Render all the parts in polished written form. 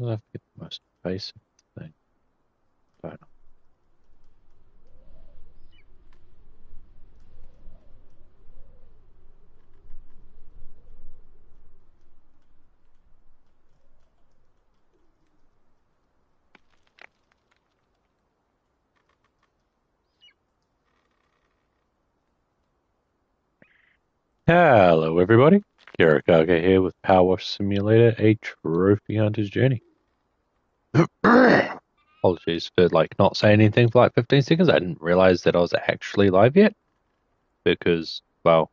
I have to get the most basic thing. Don't know. Hello, everybody. Kirikaga here with PowerWash Simulator, a trophy hunter's journey. Apologies for not saying anything for like 15 seconds. I didn't realize that I was actually live yet because, well,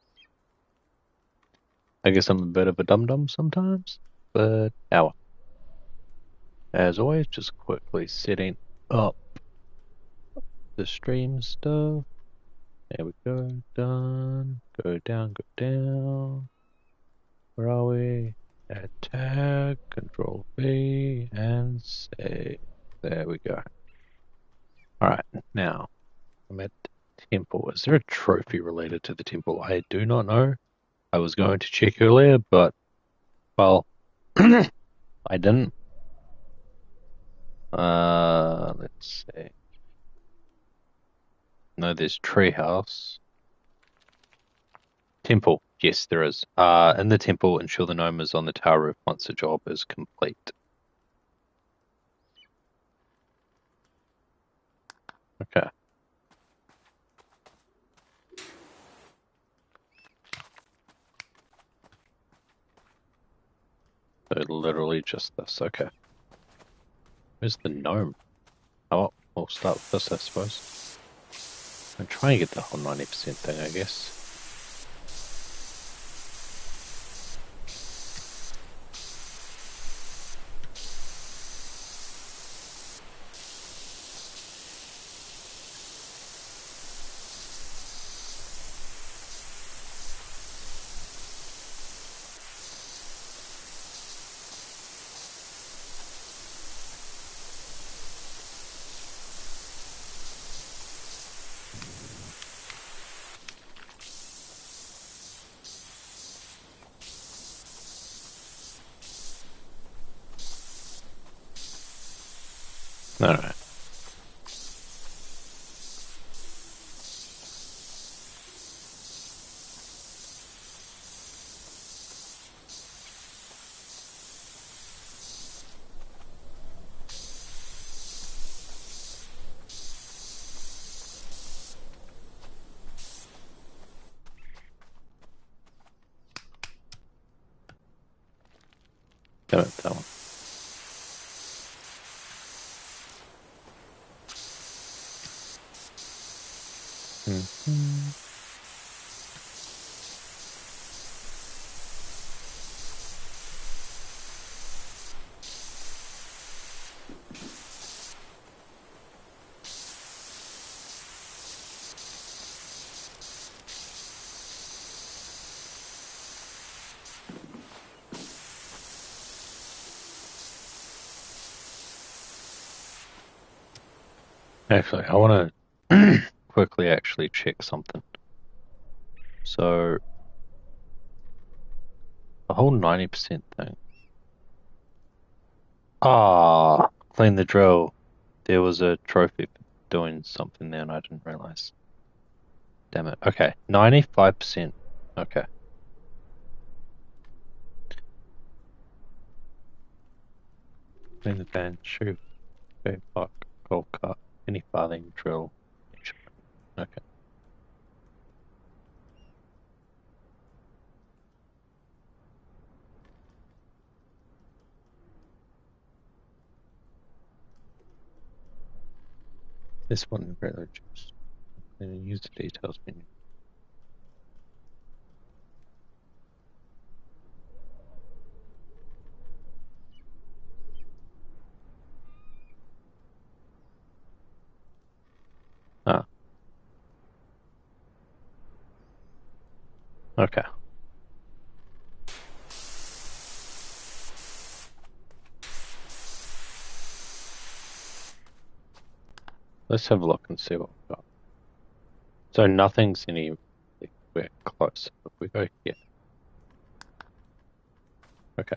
I guess I'm a bit of a dum-dum sometimes. But now, as always, just quickly setting up the stream stuff. There we go. Done. Go down, go down. Where are we? Attack, Control V, and save. There we go. Alright, now I'm at the temple. Is there a trophy related to the temple? I do not know. I was going to check earlier, but, well, I didn't. Let's see. No, there's treehouse. Temple. Yes, there is. In the temple, ensure the gnome is on the tower roof once the job is complete. Okay. So literally just this. Okay. Where's the gnome? Oh, we'll start with this, I suppose. I'm trying to get the whole 90% thing, I guess. Alright. Damn it, that one. Actually, I want to quickly actually check something. So, the whole 90% thing. Ah, clean the drill. There was a trophy for doing something there and I didn't realize. Damn it. Okay, 95%. Okay. Clean the band, shoe, okay, buck, gold cut, any farthing, drill. Okay. This one really just use the details menu. Ah. Okay. Let's have a look and see what we've got. So nothing's anywhere close. If we go here. Okay.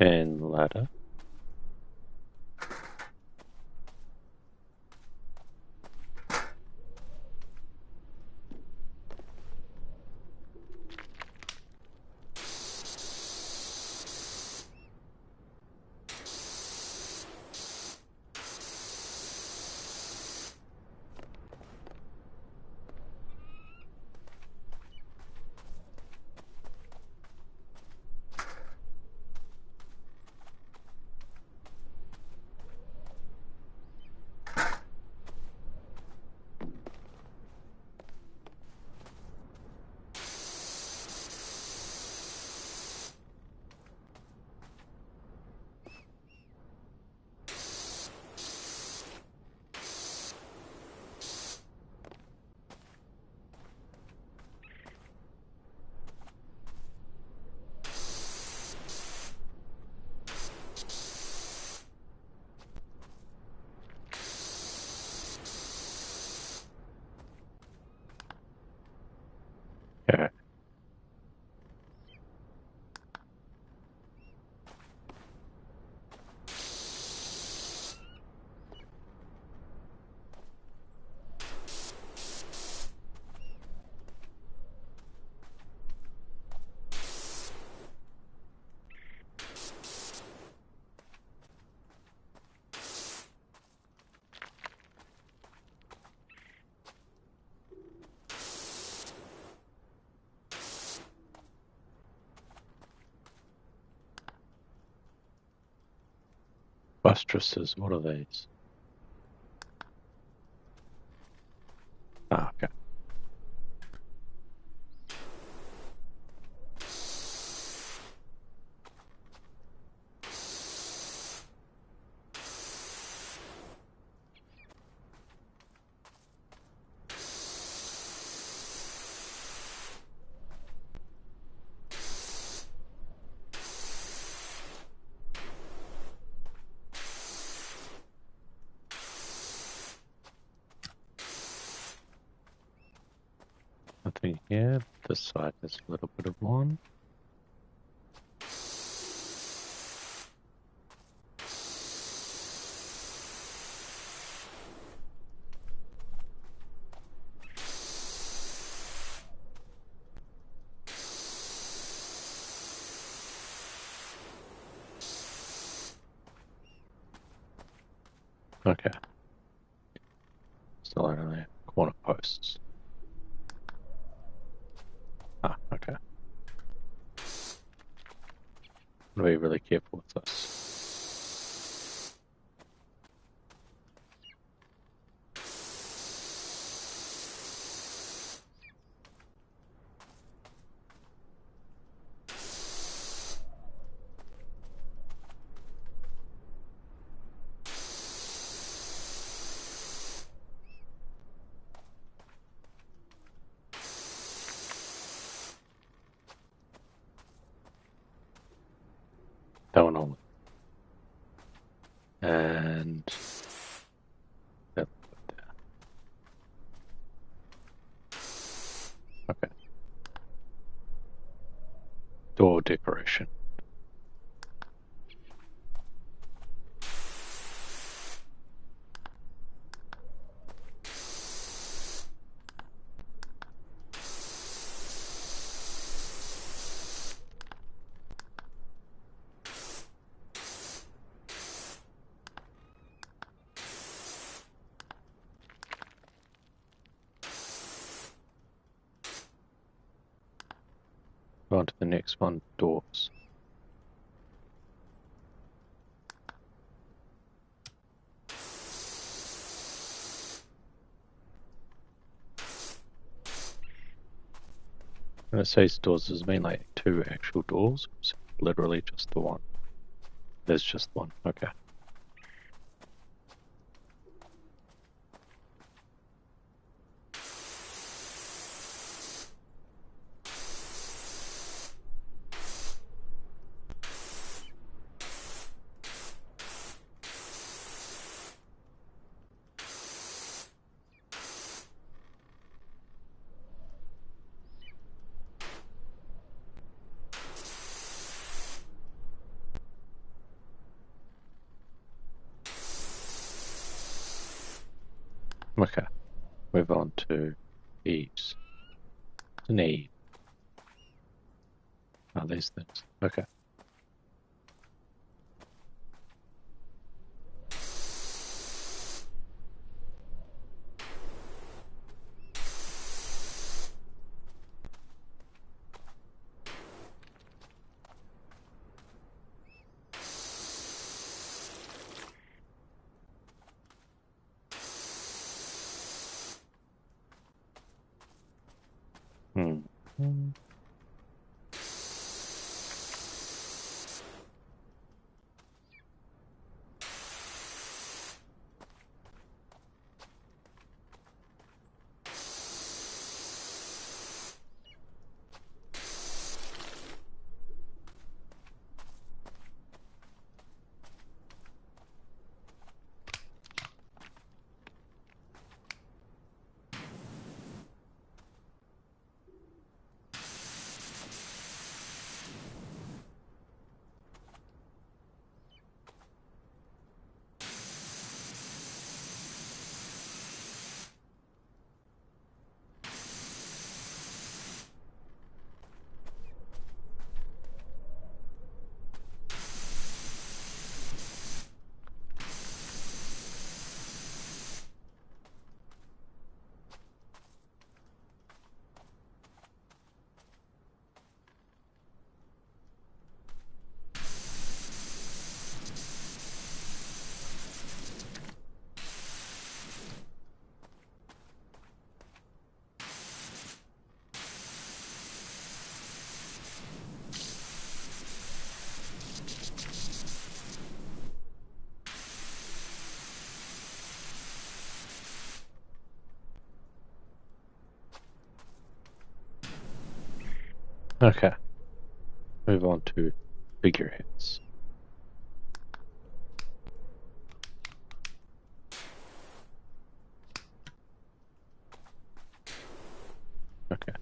And ladder. Okay. Buttresses, what are these? Ah, okay. Nothing here. This side has a little bit of one. Okay. Still only corner posts. Ah, okay. Be really careful with this. That one only. And that there. Okay. Door decoration. On to the next one, doors. When it says doors, does it mean like two actual doors? Or is it literally just the one? There's just one, okay. Okay, move on to eaves. It's an eve. Oh, these things. Okay. Hmm. Okay, move on to figureheads. Okay.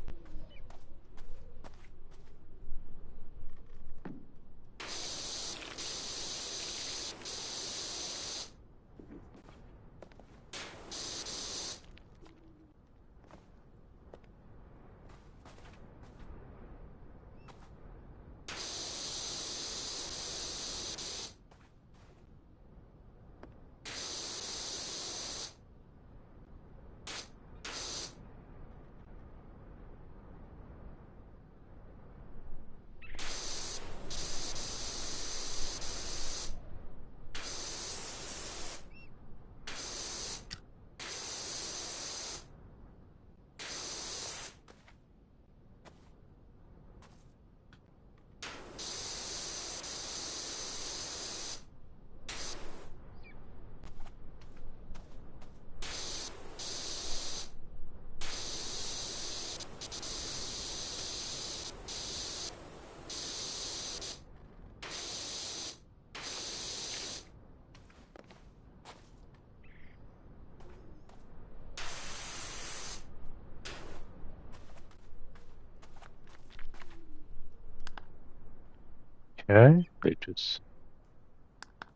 Okay, pages.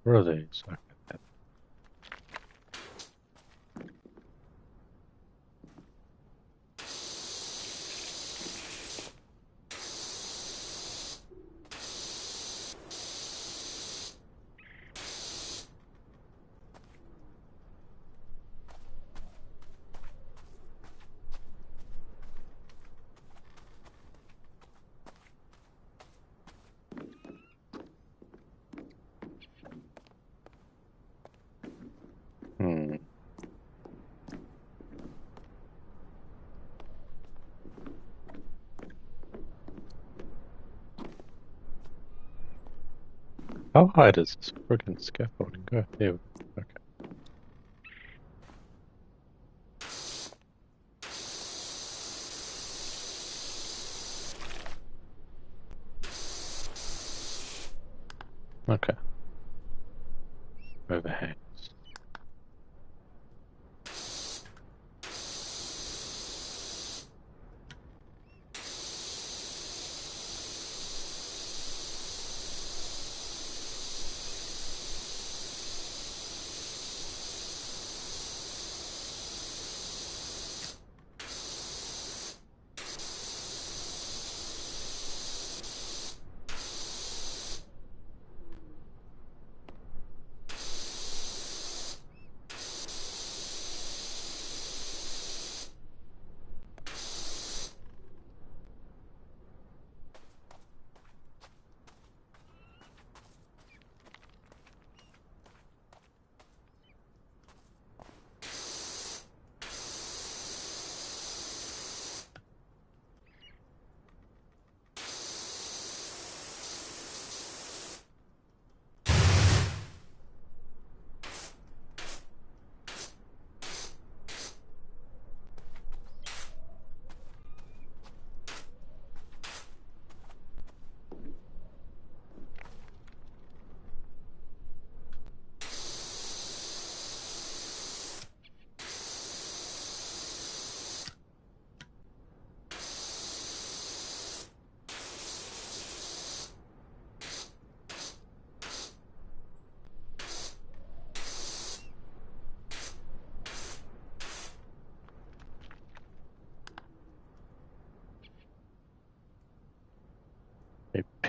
Where are these? Okay. Hmm. How high does this friggin' scaffolding go? Here we go. Okay. Okay. Overhangs.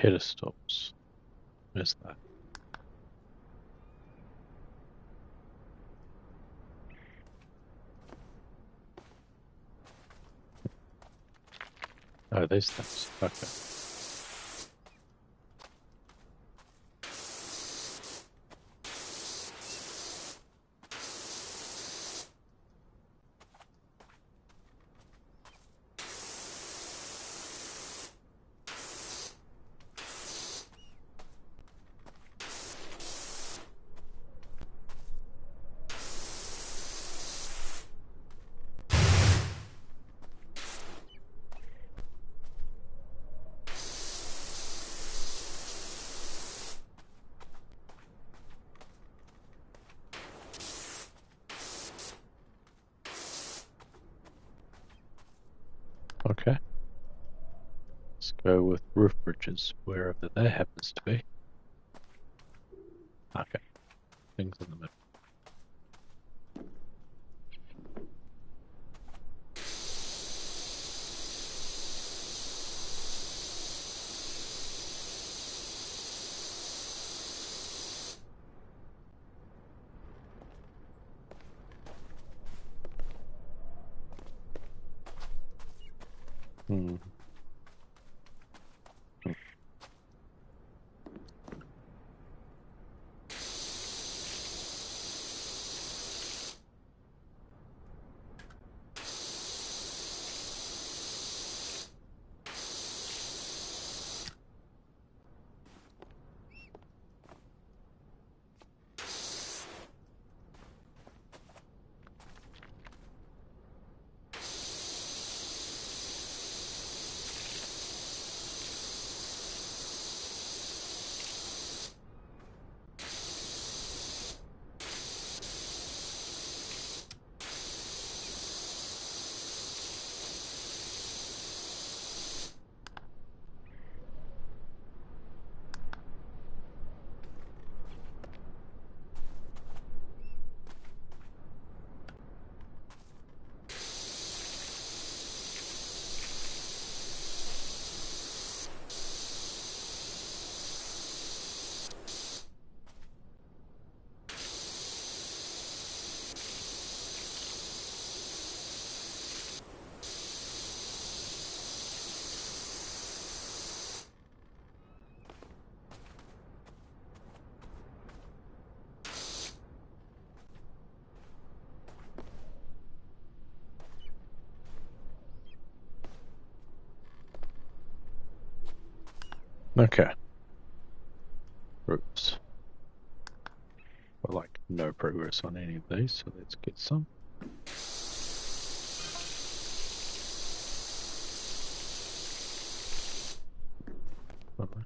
pedestals. Where's that? Oh, these things. Okay. Okay. Let's go with roof bridges, wherever that happens to be. Okay. Things in the middle. Hmm. Okay. Roofs. Well, like no progress on any of these, so let's get some. Alright.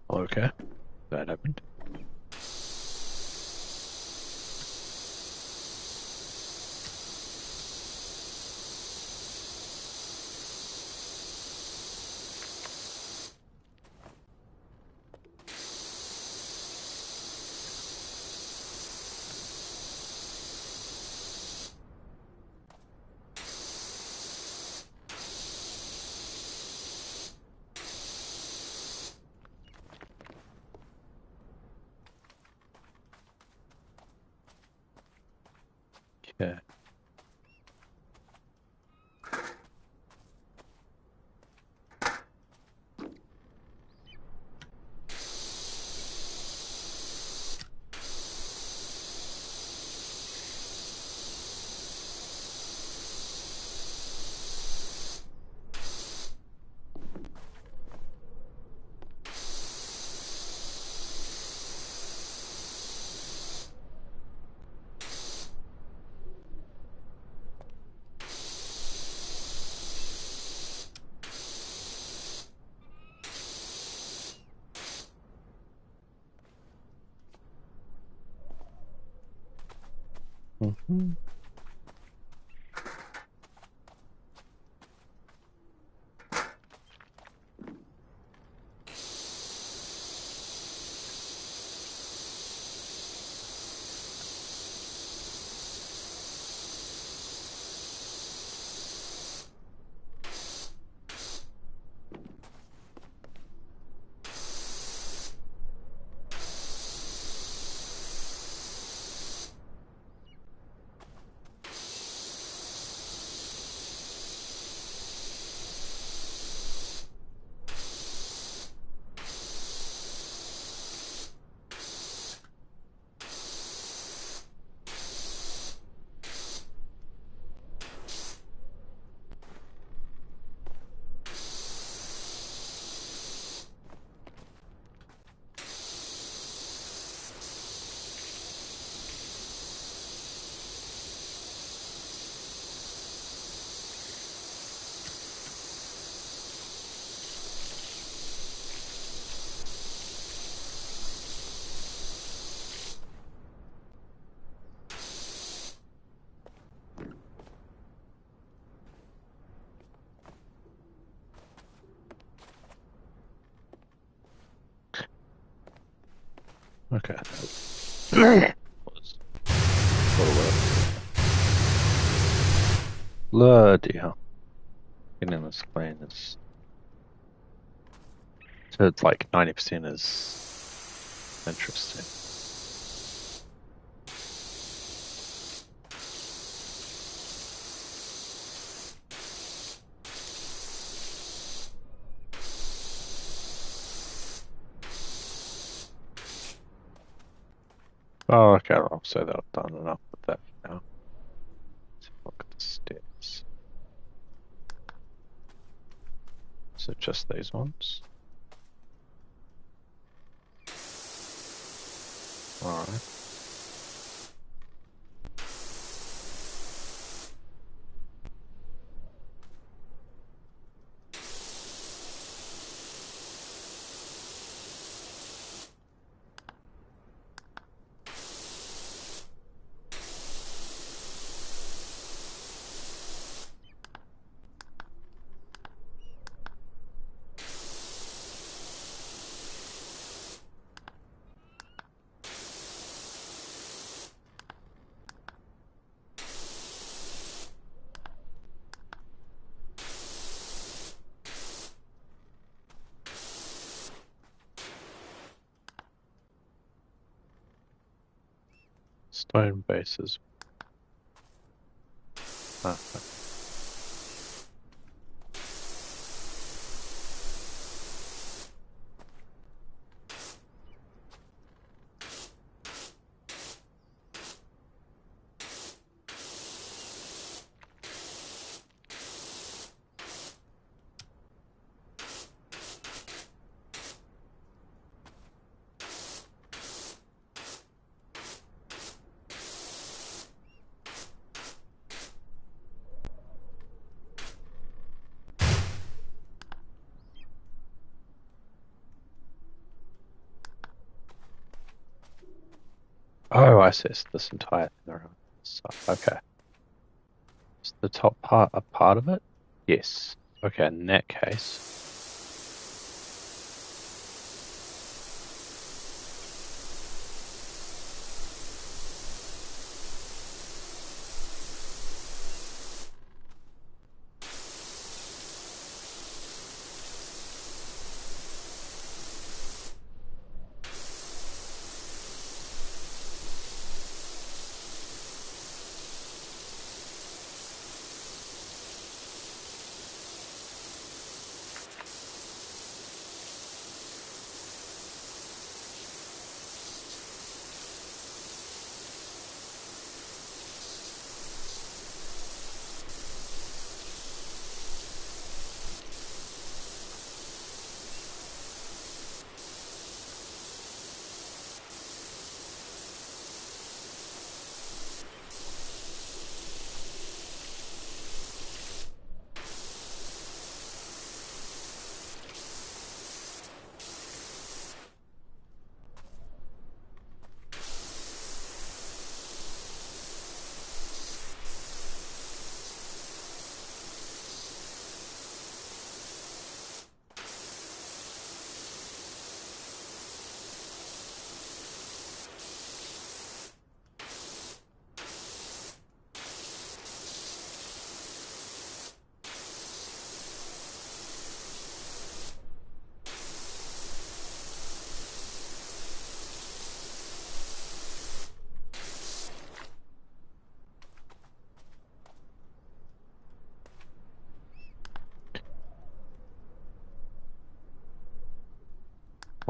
Okay, that happened. Okay. Mm-hmm. Okay. Was a little bloody hell. Getting this clean is so it's like 90% is interesting. Oh, okay, I'll say that I've done enough with that for now. Let's look at the steps. So just these ones. Alright. Stone bases. Ah, okay. Oh, I see. It's this entire thing around this side. Okay. Is the top part a part of it? Yes. Okay, in that case.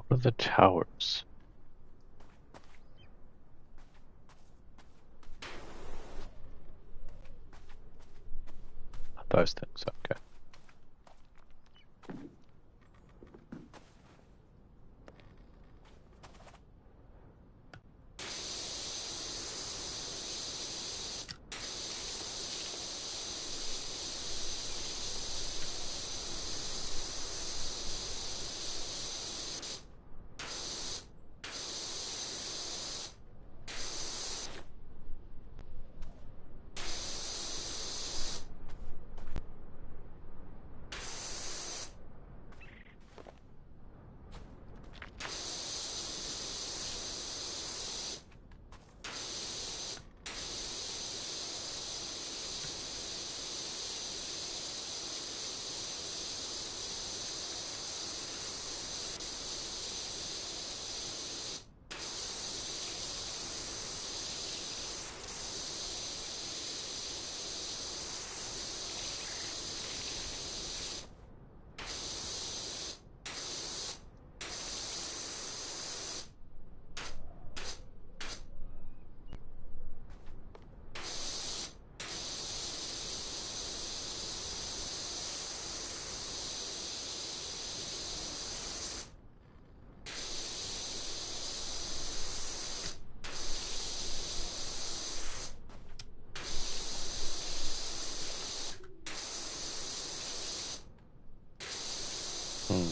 What are the towers? Those things, okay. Hmm.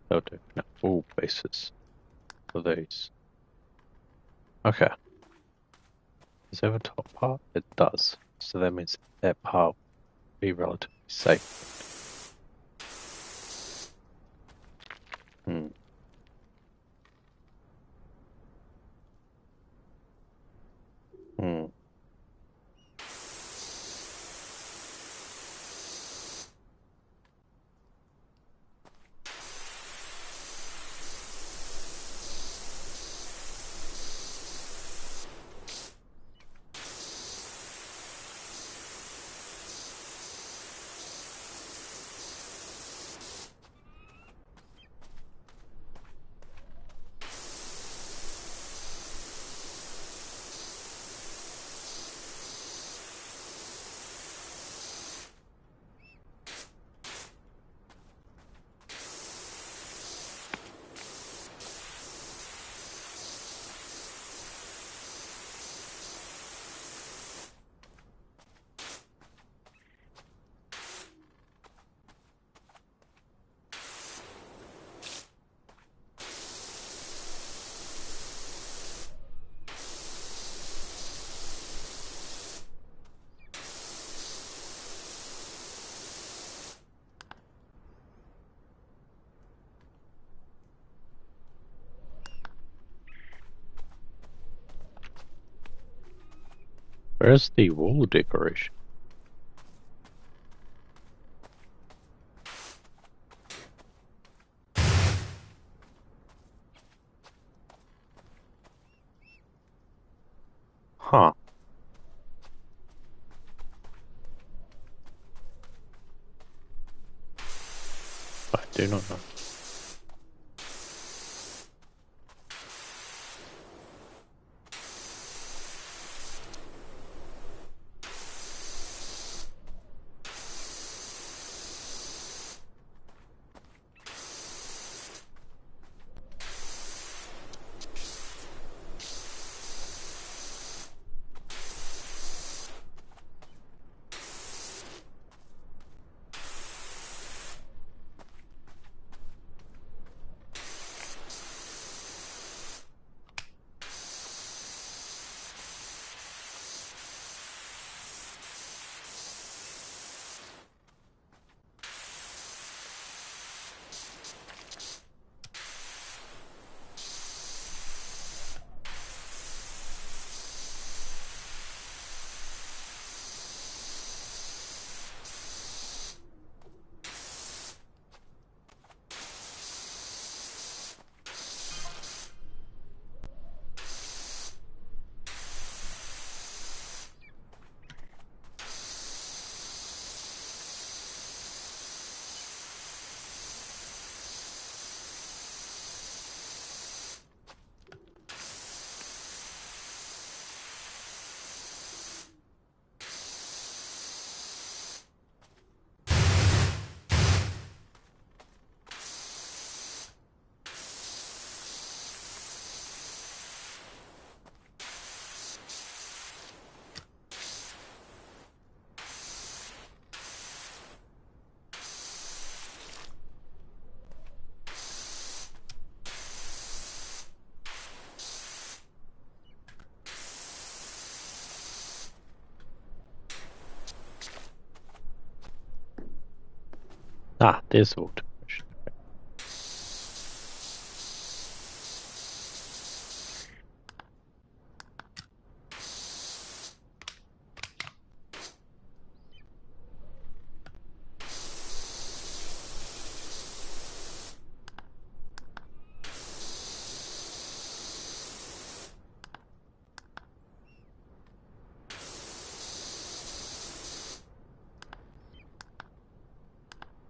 They'll do. No, all bases for these. Okay. Does it have a top part? It does. So that means that part will be relatively safe. Hmm. Hmm. Where's the wall decoration? Huh. I do not know. Ah, there's the wall decoration.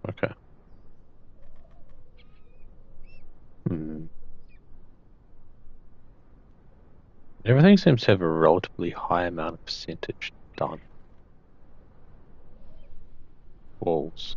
Okay. Hmm. Everything seems to have a relatively high amount of percentage done. Walls.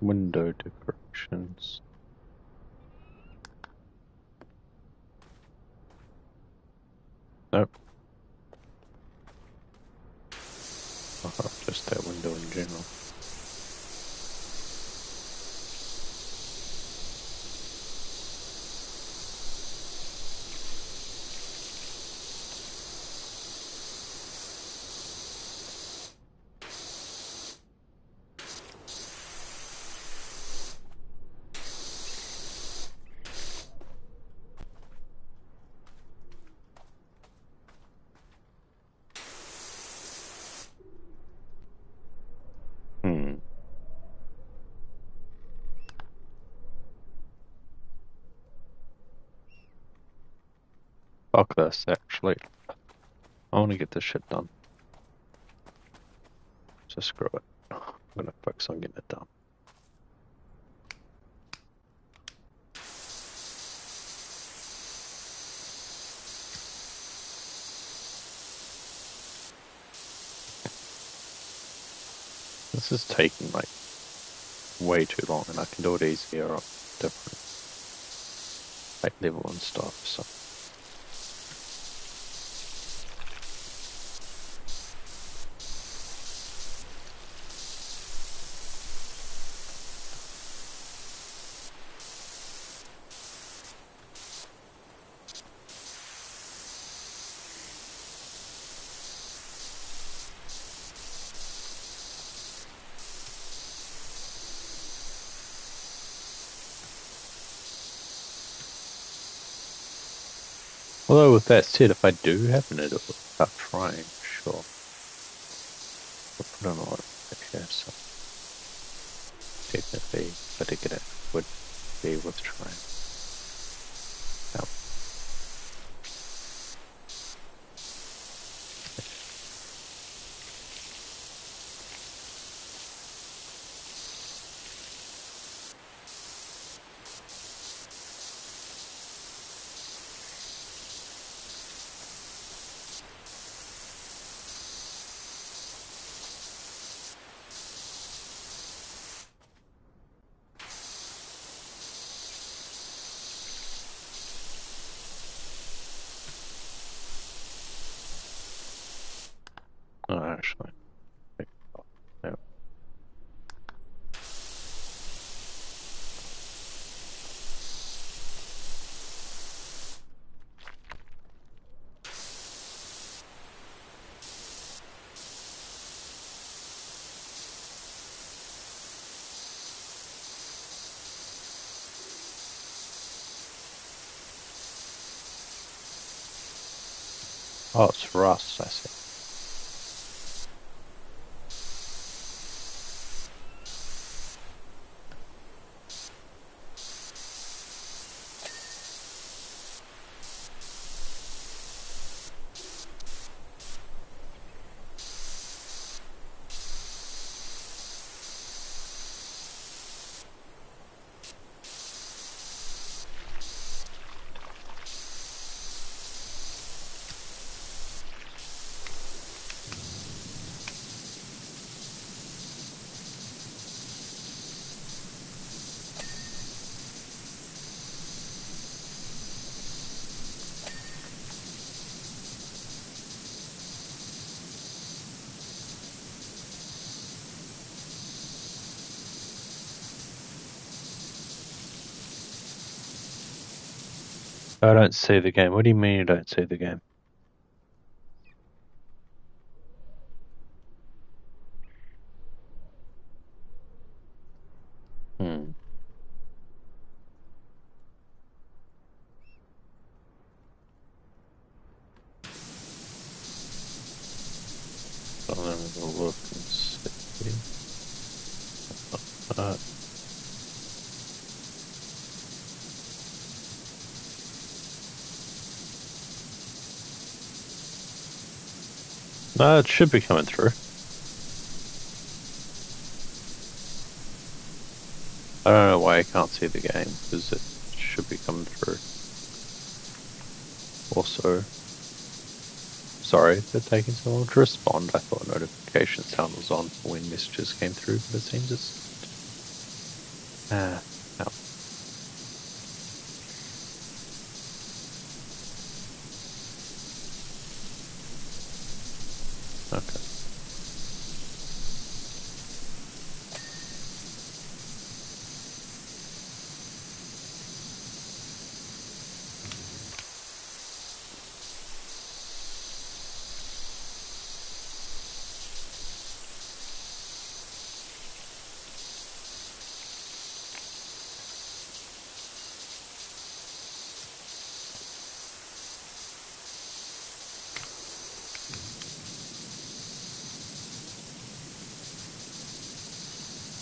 Window decorations. Nope. Just that window in general. Fuck this, actually. I want to get this shit done. So screw it. I'm gonna focus on getting it done. This is taking like way too long, and I can do it easier on different like level and stuff. So. Although with that said, if I do happen to do it without trying, sure. I'll put on a lot of here, so definitely if I did get it, would be worth trying. Now, no, actually. No. Oh, it's rust, I see. I don't see the game. What do you mean you don't see the game? Hmm. I'll have a look and see. Uh, no, it should be coming through. I don't know why I can't see the game, because it should be coming through. Also, sorry for taking so long to respond. I thought notification sound was on for when messages came through, but it seems it's... Ah, no. Okay.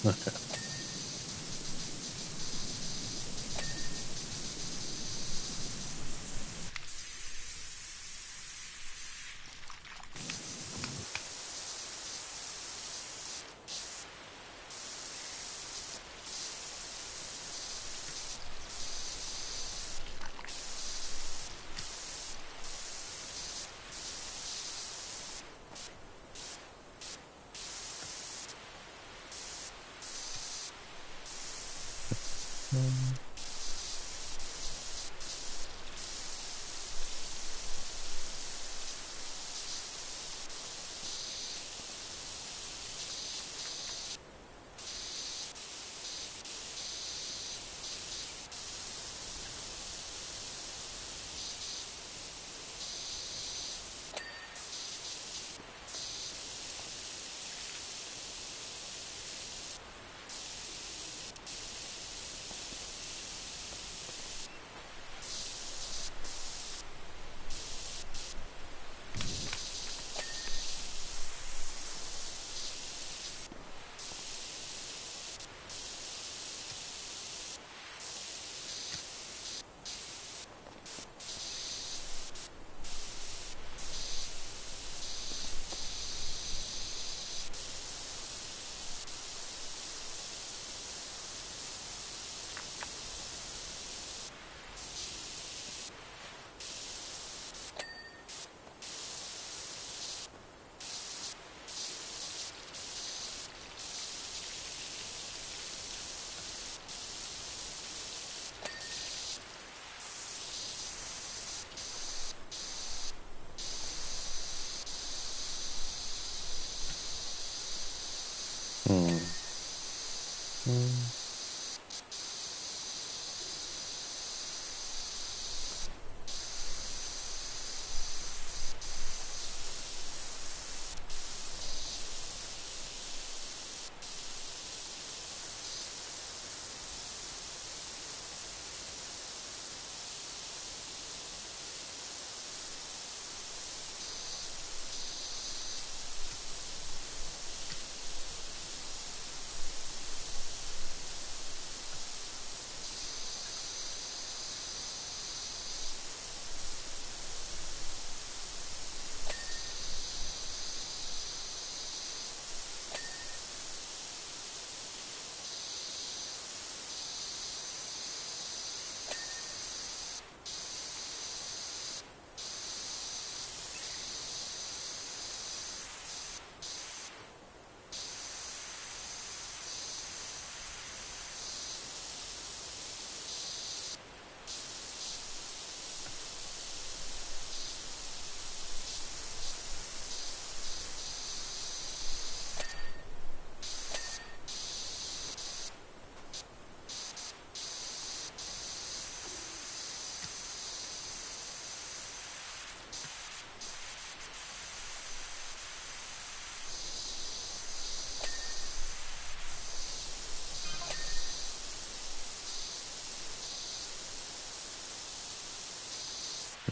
Okay. Mm. Mm. Mm.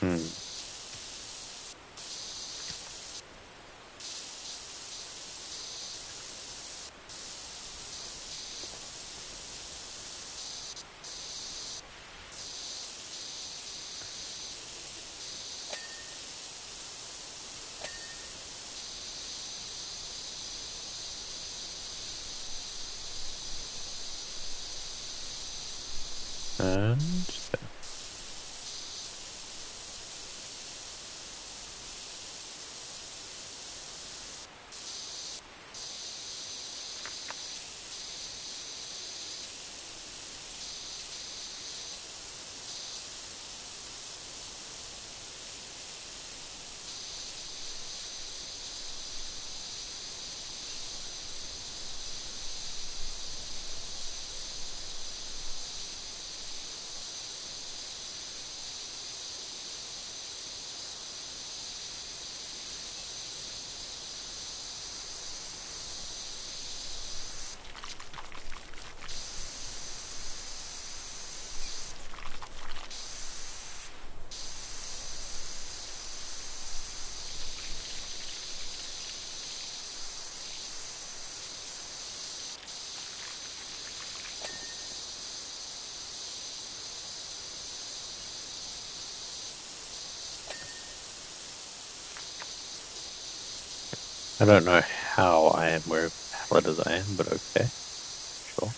Mm. And I don't know how I am where pallet as I am, but okay. Sure.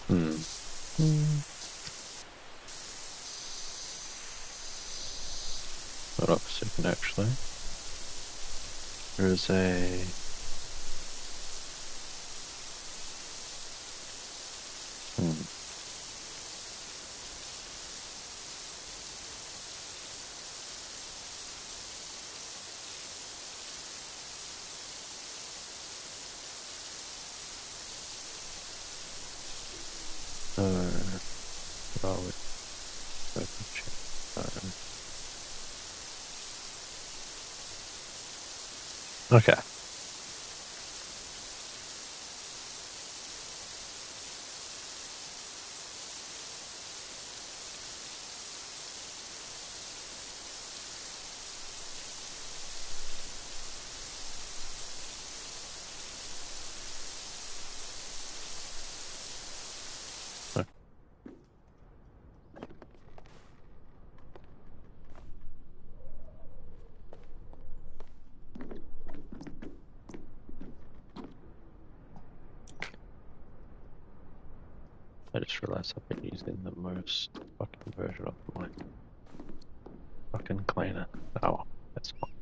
Hmm. Hold up a second, actually. There is a... Hmm. What are we? Okay. I just realized I've been using the most fucking version of my fucking cleaner. Oh, well, that's fine.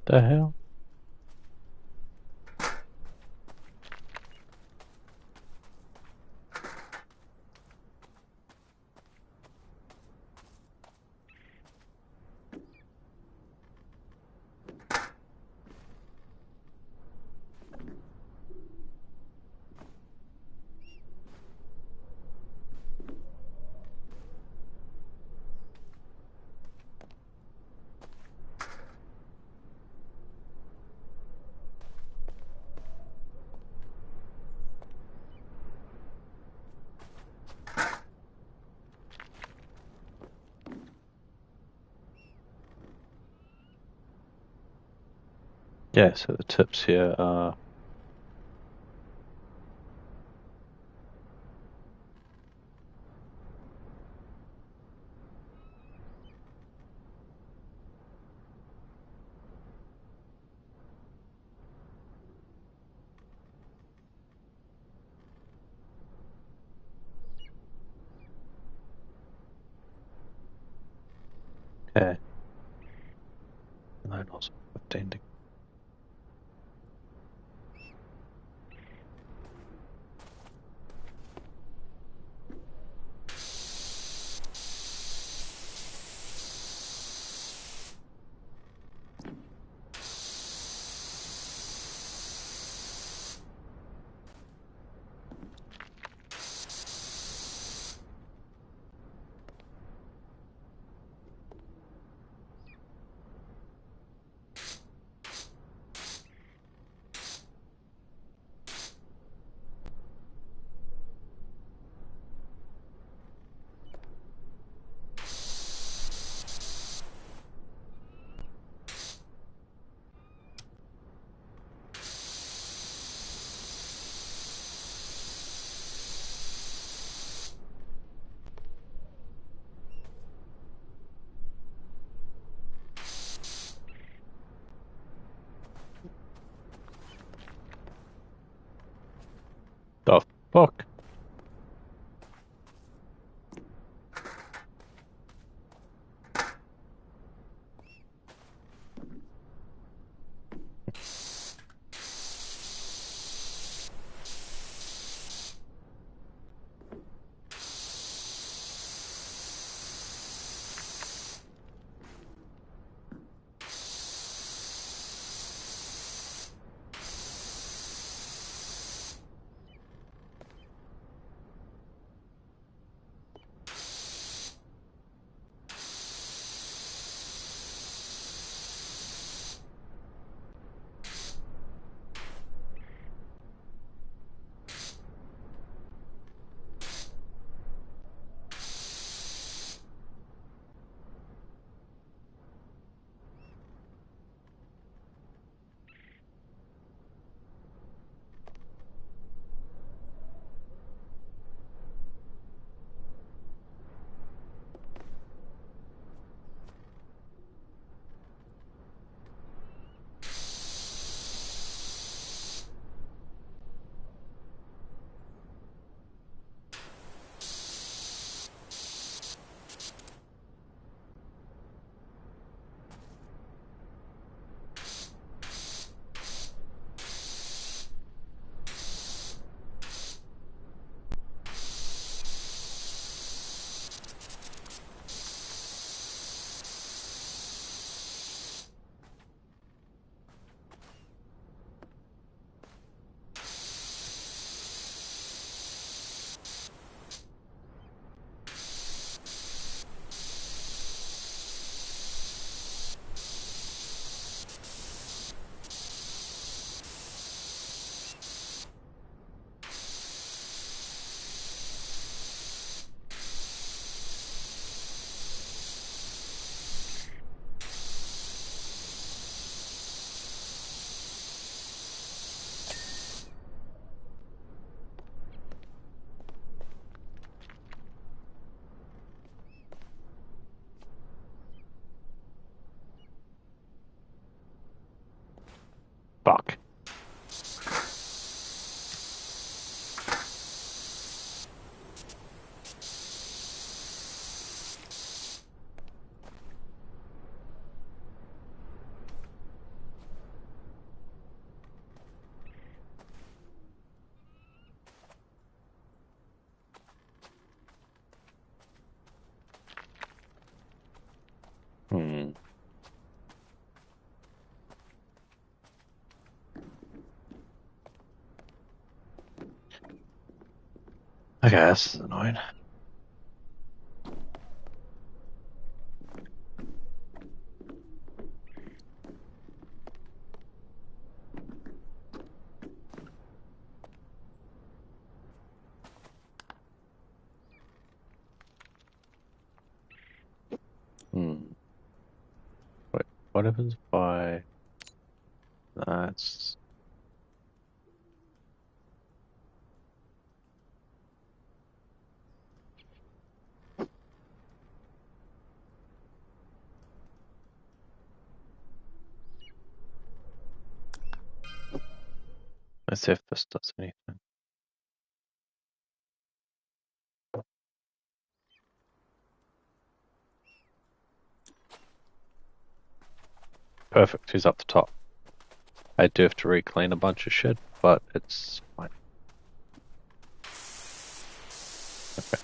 The hell? Yeah, so the tips here are okay. And then also 15 to the fuck? Fuck. Hmm. Okay, that's annoying. Hmm. Wait, what happens if I... Let's. Let's see if this does anything. Perfect, he's up the top. I do have to reclean a bunch of shit, but it's fine. Okay.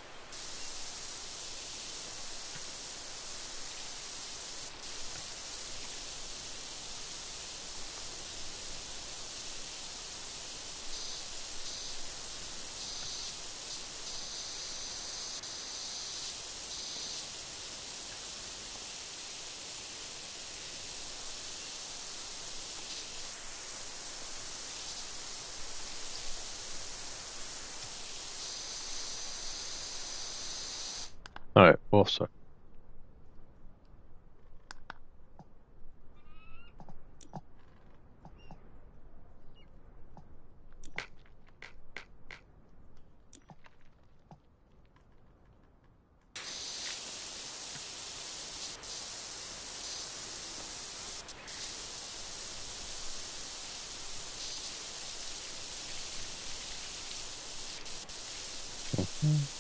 Alright, awesome. Mm-hmm.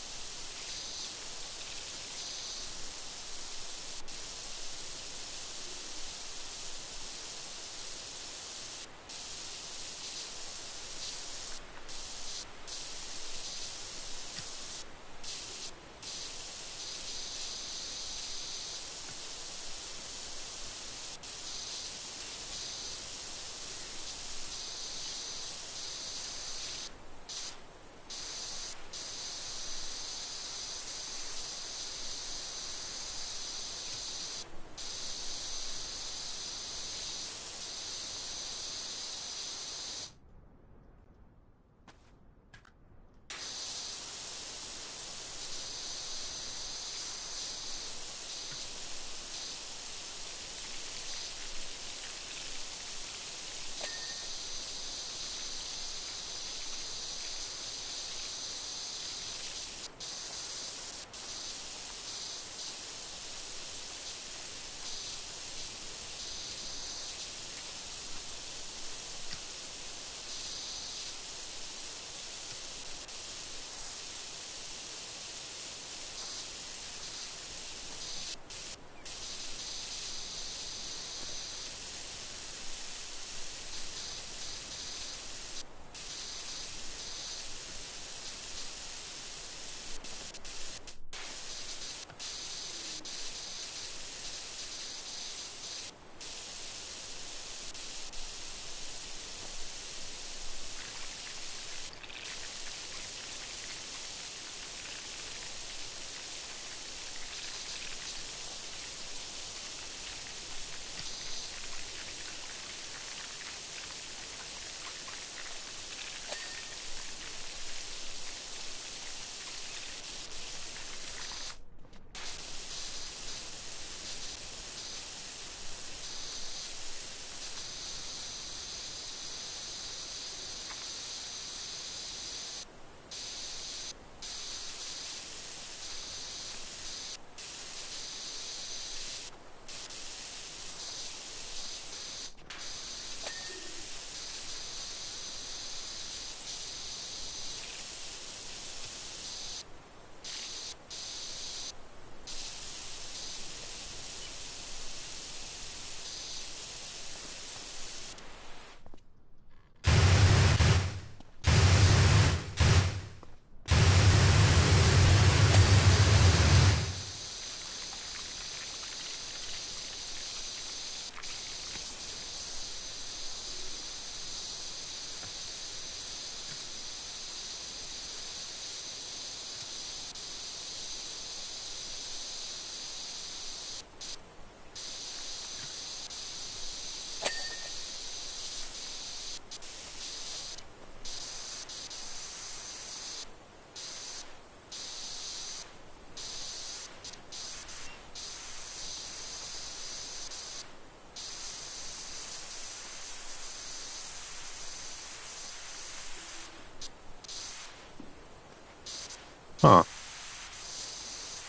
Huh.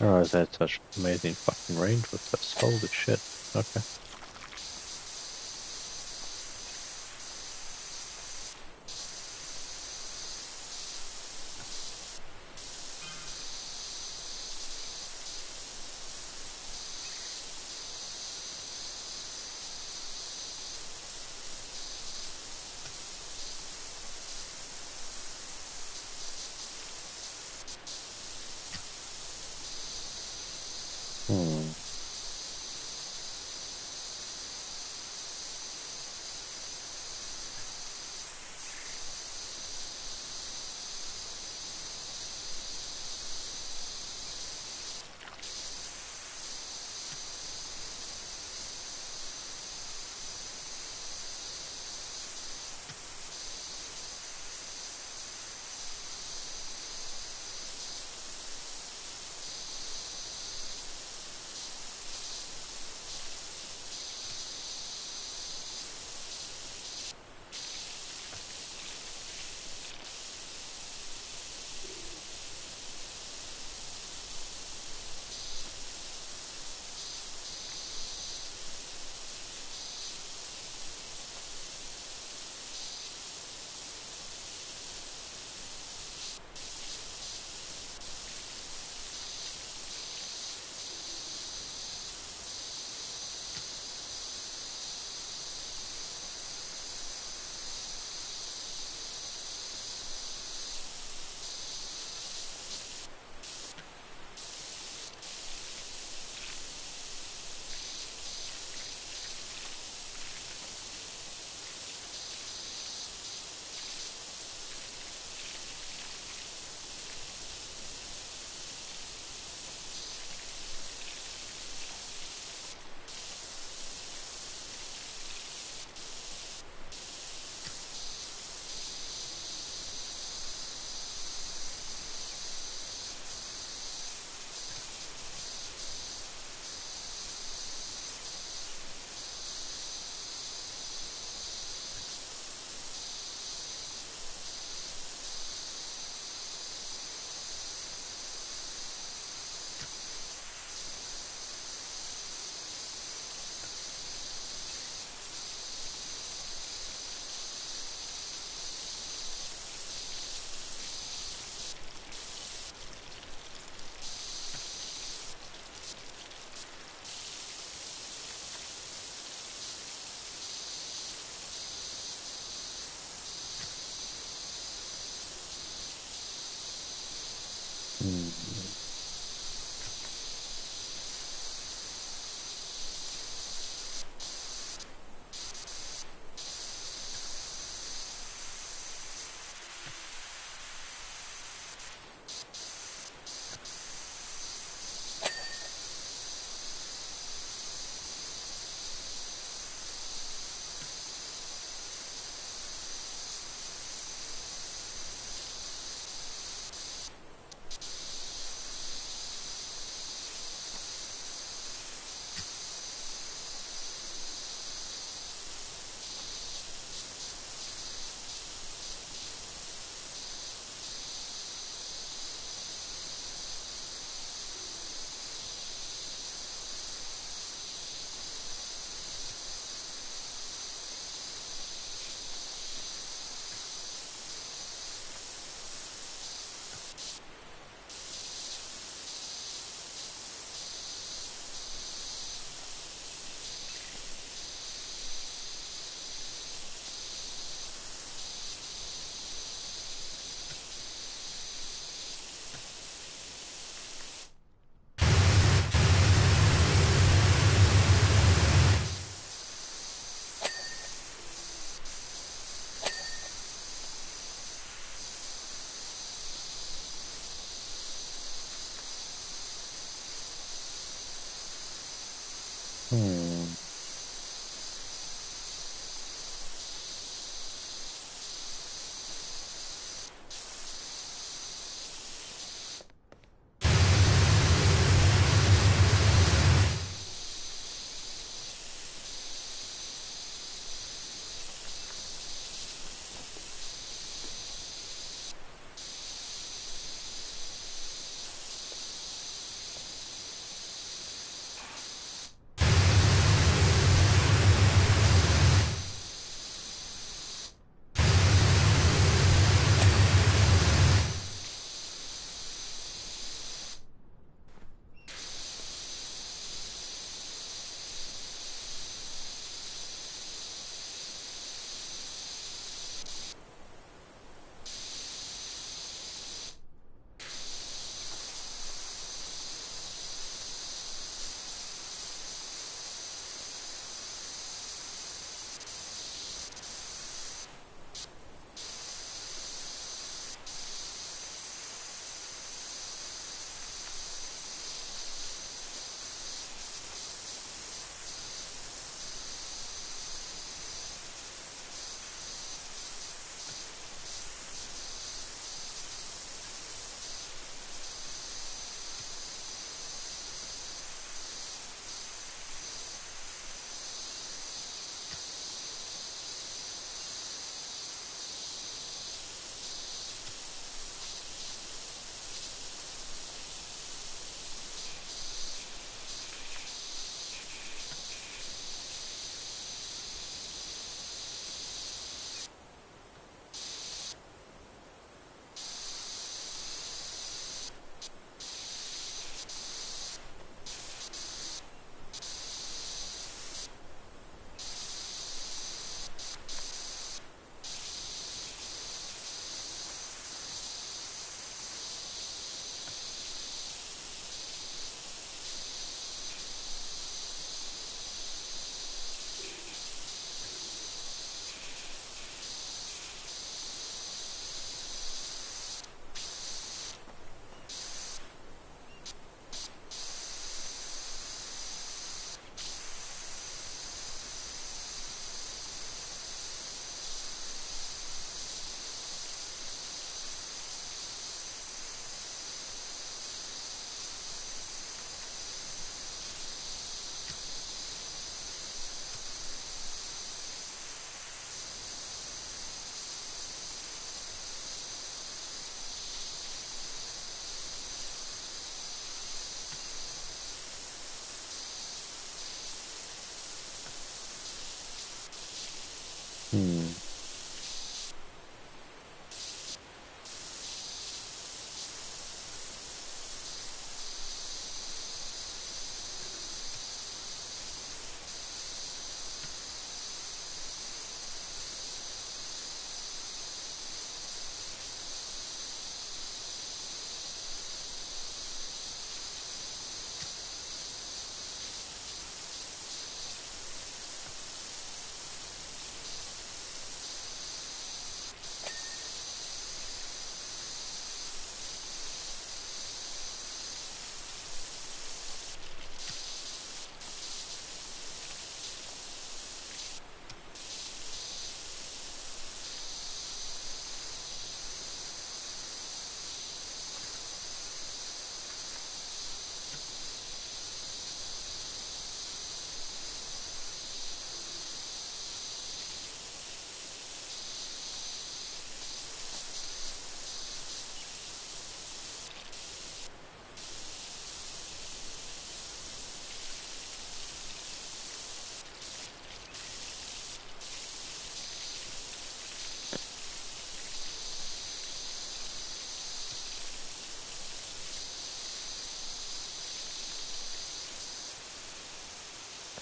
I didn't realize they had such amazing fucking range with this. Holy shit. Okay. Hmm. Hmm.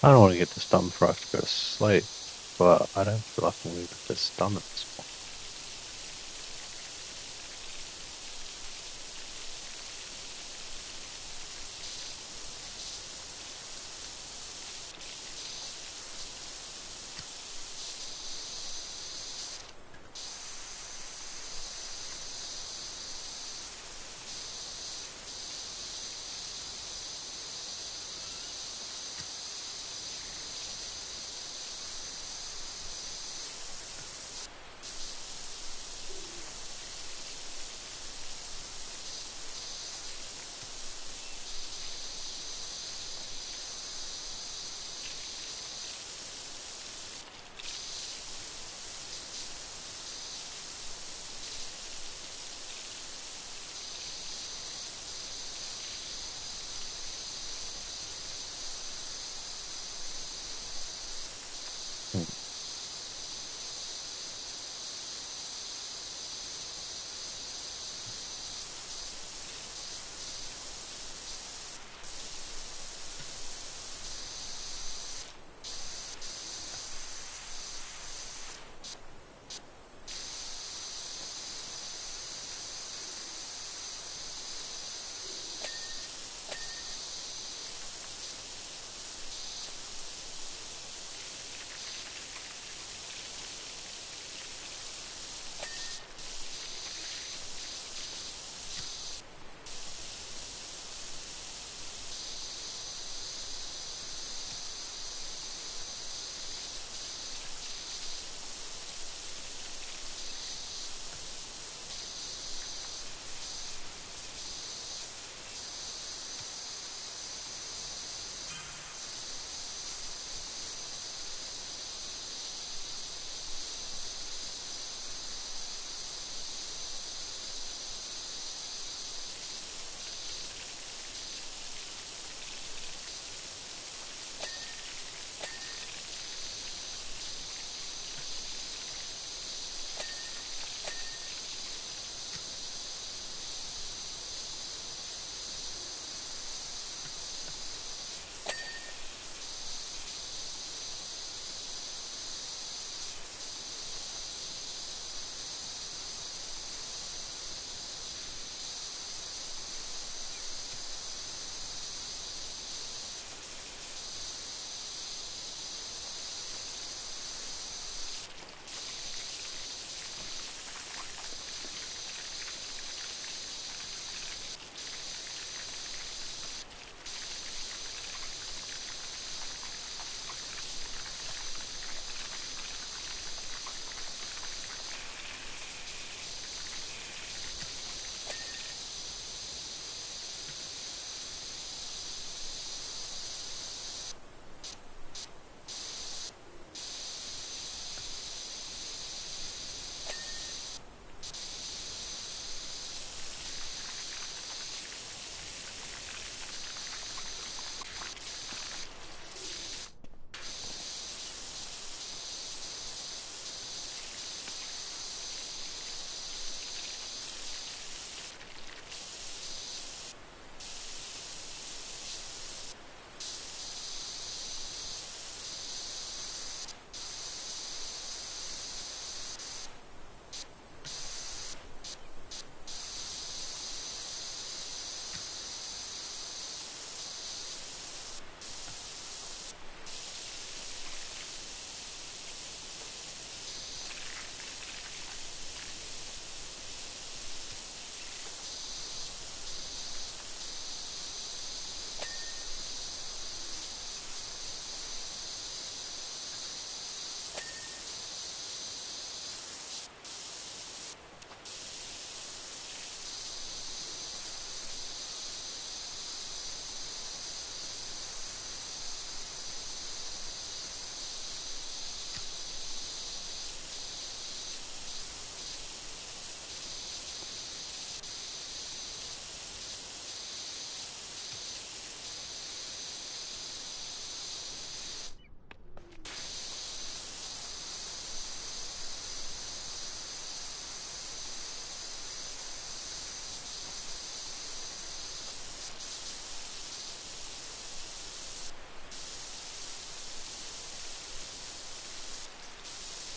I don't want to get this done before I have to go to sleep, but I don't feel like I'm going to get this done at this point.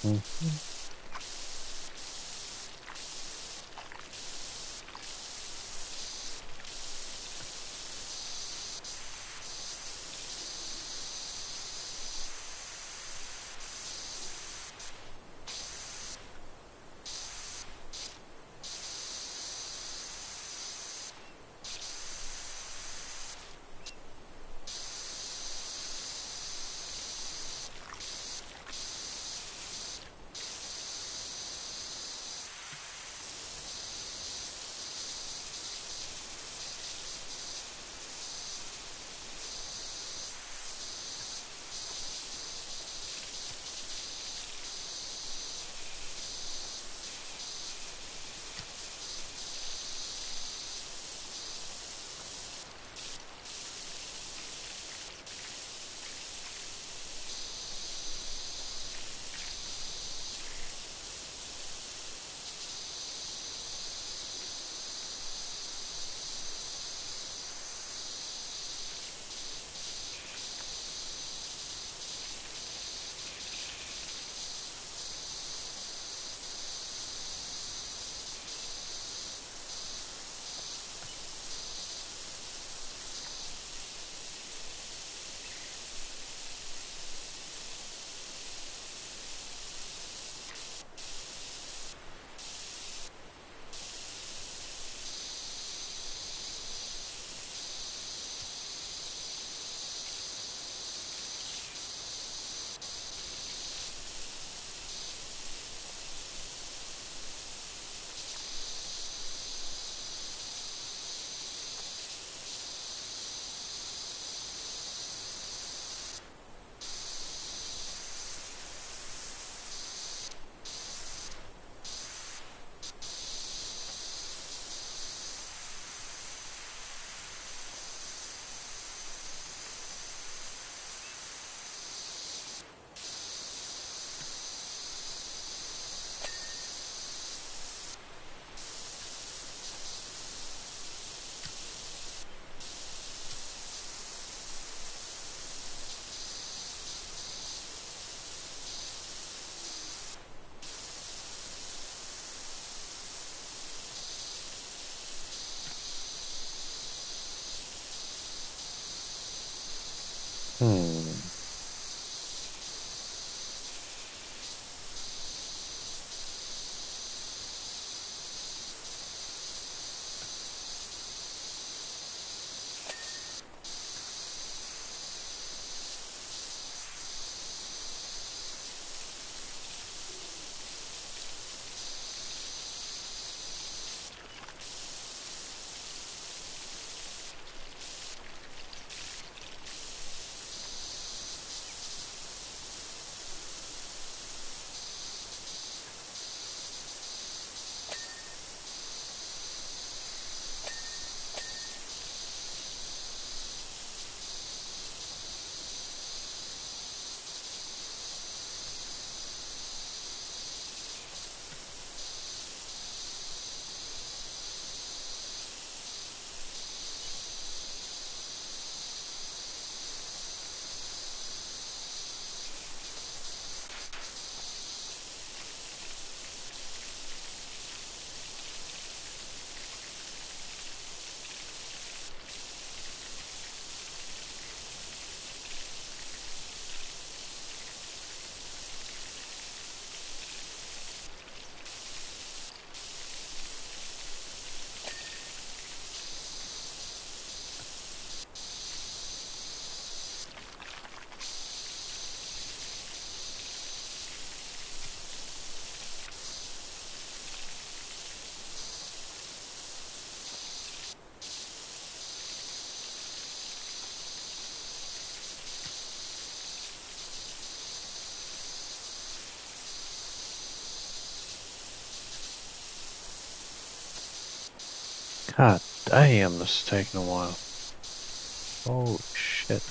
Mhm. Hmm. God damn, this is taking a while. Oh shit.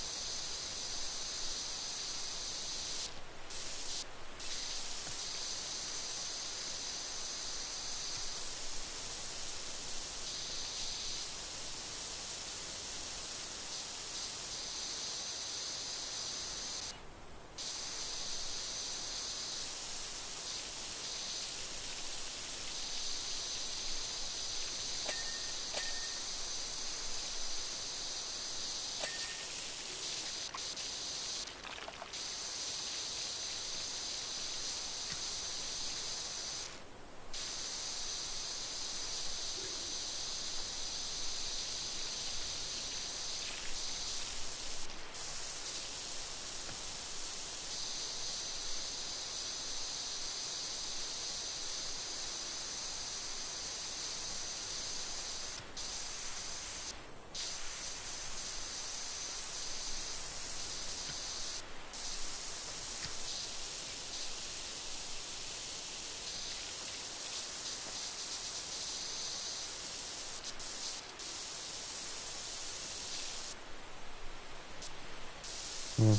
Mhm.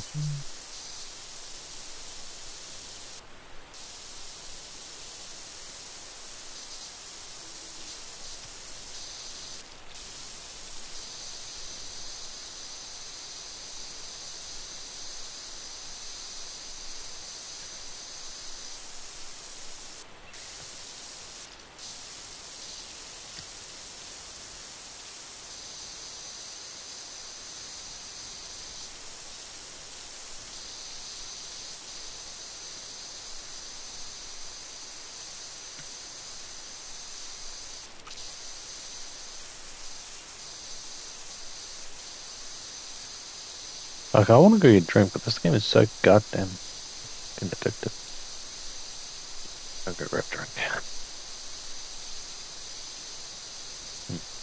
Like, I want to go get a drink, but this game is so goddamn fucking addictive. I'll go grab a drink. Mm.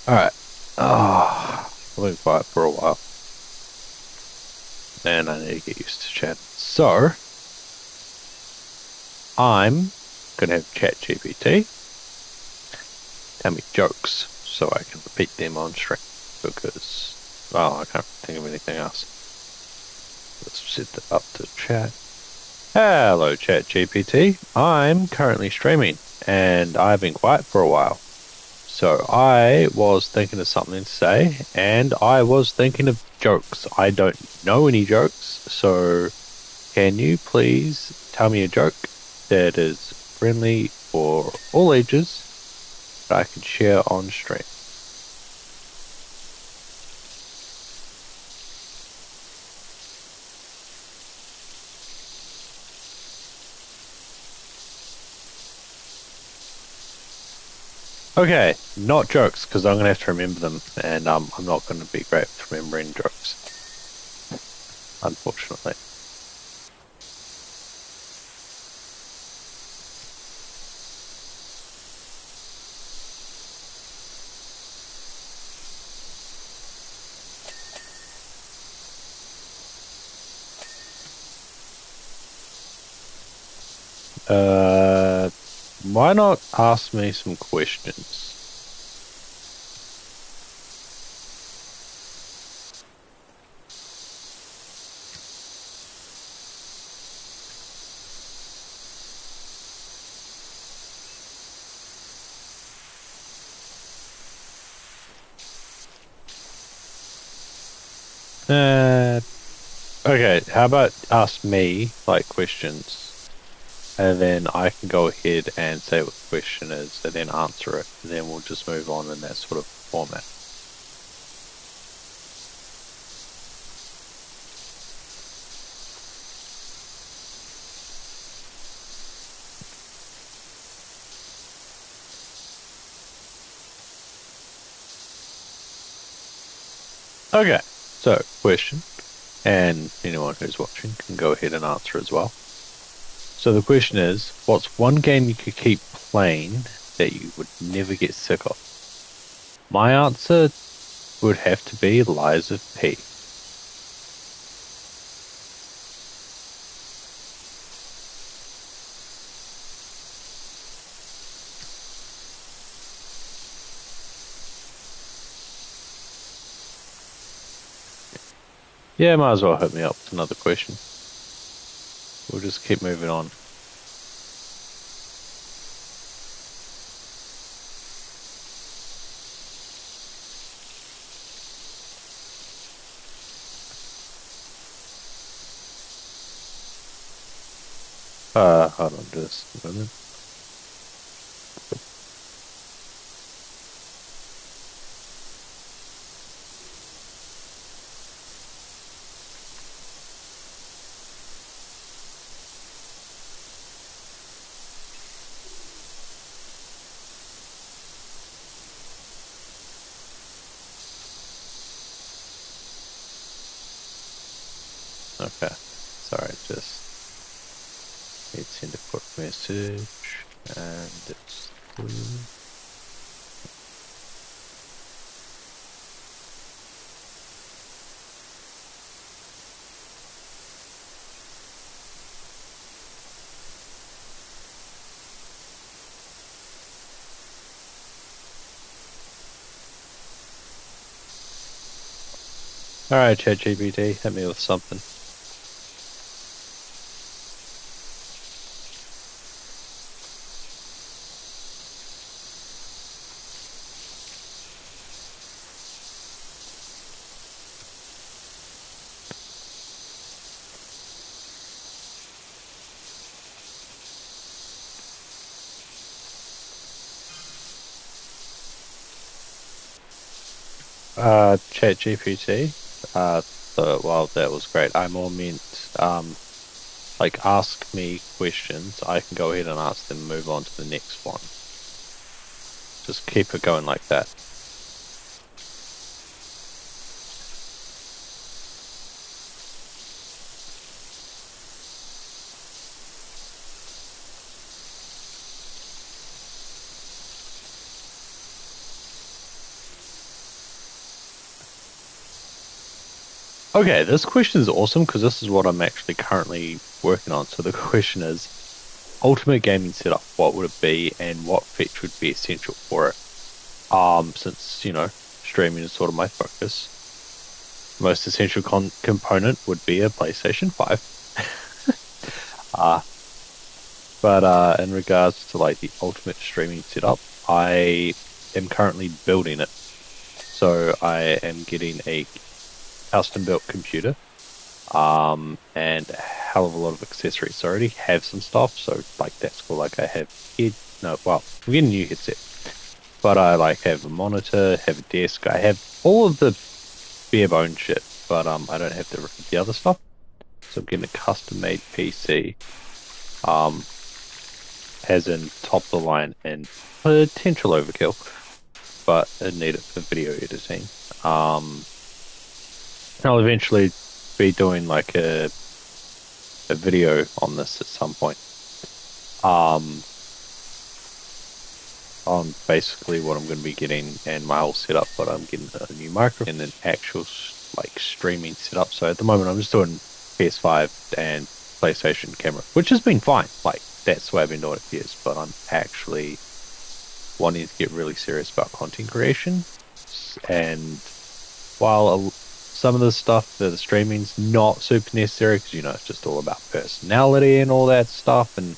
Alright. Oh, I've been quiet for a while. And I need to get used to chat. So, I'm gonna have ChatGPT tell me jokes so I can repeat them on stream. Because, well, I can't think of anything else. Let's set that up to chat. Hello, ChatGPT. I'm currently streaming and I've been quiet for a while. So I was thinking of something to say and I was thinking of jokes. I don't know any jokes, so can you please tell me a joke that is friendly for all ages that I can share on stream? Okay, not jokes, because I'm going to have to remember them, and I'm not going to be great with remembering jokes, unfortunately. Uh, why not ask me some questions? Uh, okay, how about ask me, like, questions, and then I can go ahead and say what the question is, and then answer it, and then we'll just move on in that sort of format. Okay, so question, and anyone who's watching can go ahead and answer as well. So the question is, what's one game you could keep playing that you would never get sick of? My answer would have to be Lies of P. Yeah, might as well hit me up with another question. We'll just keep moving on. Hold on just a minute. Okay, sorry, just need to send a quick message, and it's Alright, ChatGPT, hit me with something. ChatGPT. Well, that was great. I more meant, like, ask me questions. I can go ahead and ask them, move on to the next one. Just keep it going like that. Okay, this question is awesome because this is what I'm actually currently working on. So the question is, ultimate gaming setup, what would it be and what feature would be essential for it? Since, streaming is sort of my focus, most essential component would be a PlayStation 5. Uh, but in regards to like the ultimate streaming setup, I am currently building it. So I am getting a custom built computer, and a hell of a lot of accessories. So I already have some stuff, so like that's cool. Like I have I'm getting a new headset, but I like have a monitor, have a desk, I have all of the bare bone shit, but I don't have the other stuff. So I'm getting a custom made PC, um, as in top of the line and potential overkill, but I need it for video editing. Um, I'll eventually be doing like a video on this at some point. Um, on basically what I'm going to be getting and my whole setup, but I'm getting a new microphone and an actual like streaming setup. So at the moment, I'm just doing PS5 and PlayStation camera, which has been fine. Like that's the way I've been doing it for years. But I'm actually wanting to get really serious about content creation. And while some of the stuff, the streaming's not super necessary because it's just all about personality and all that stuff, and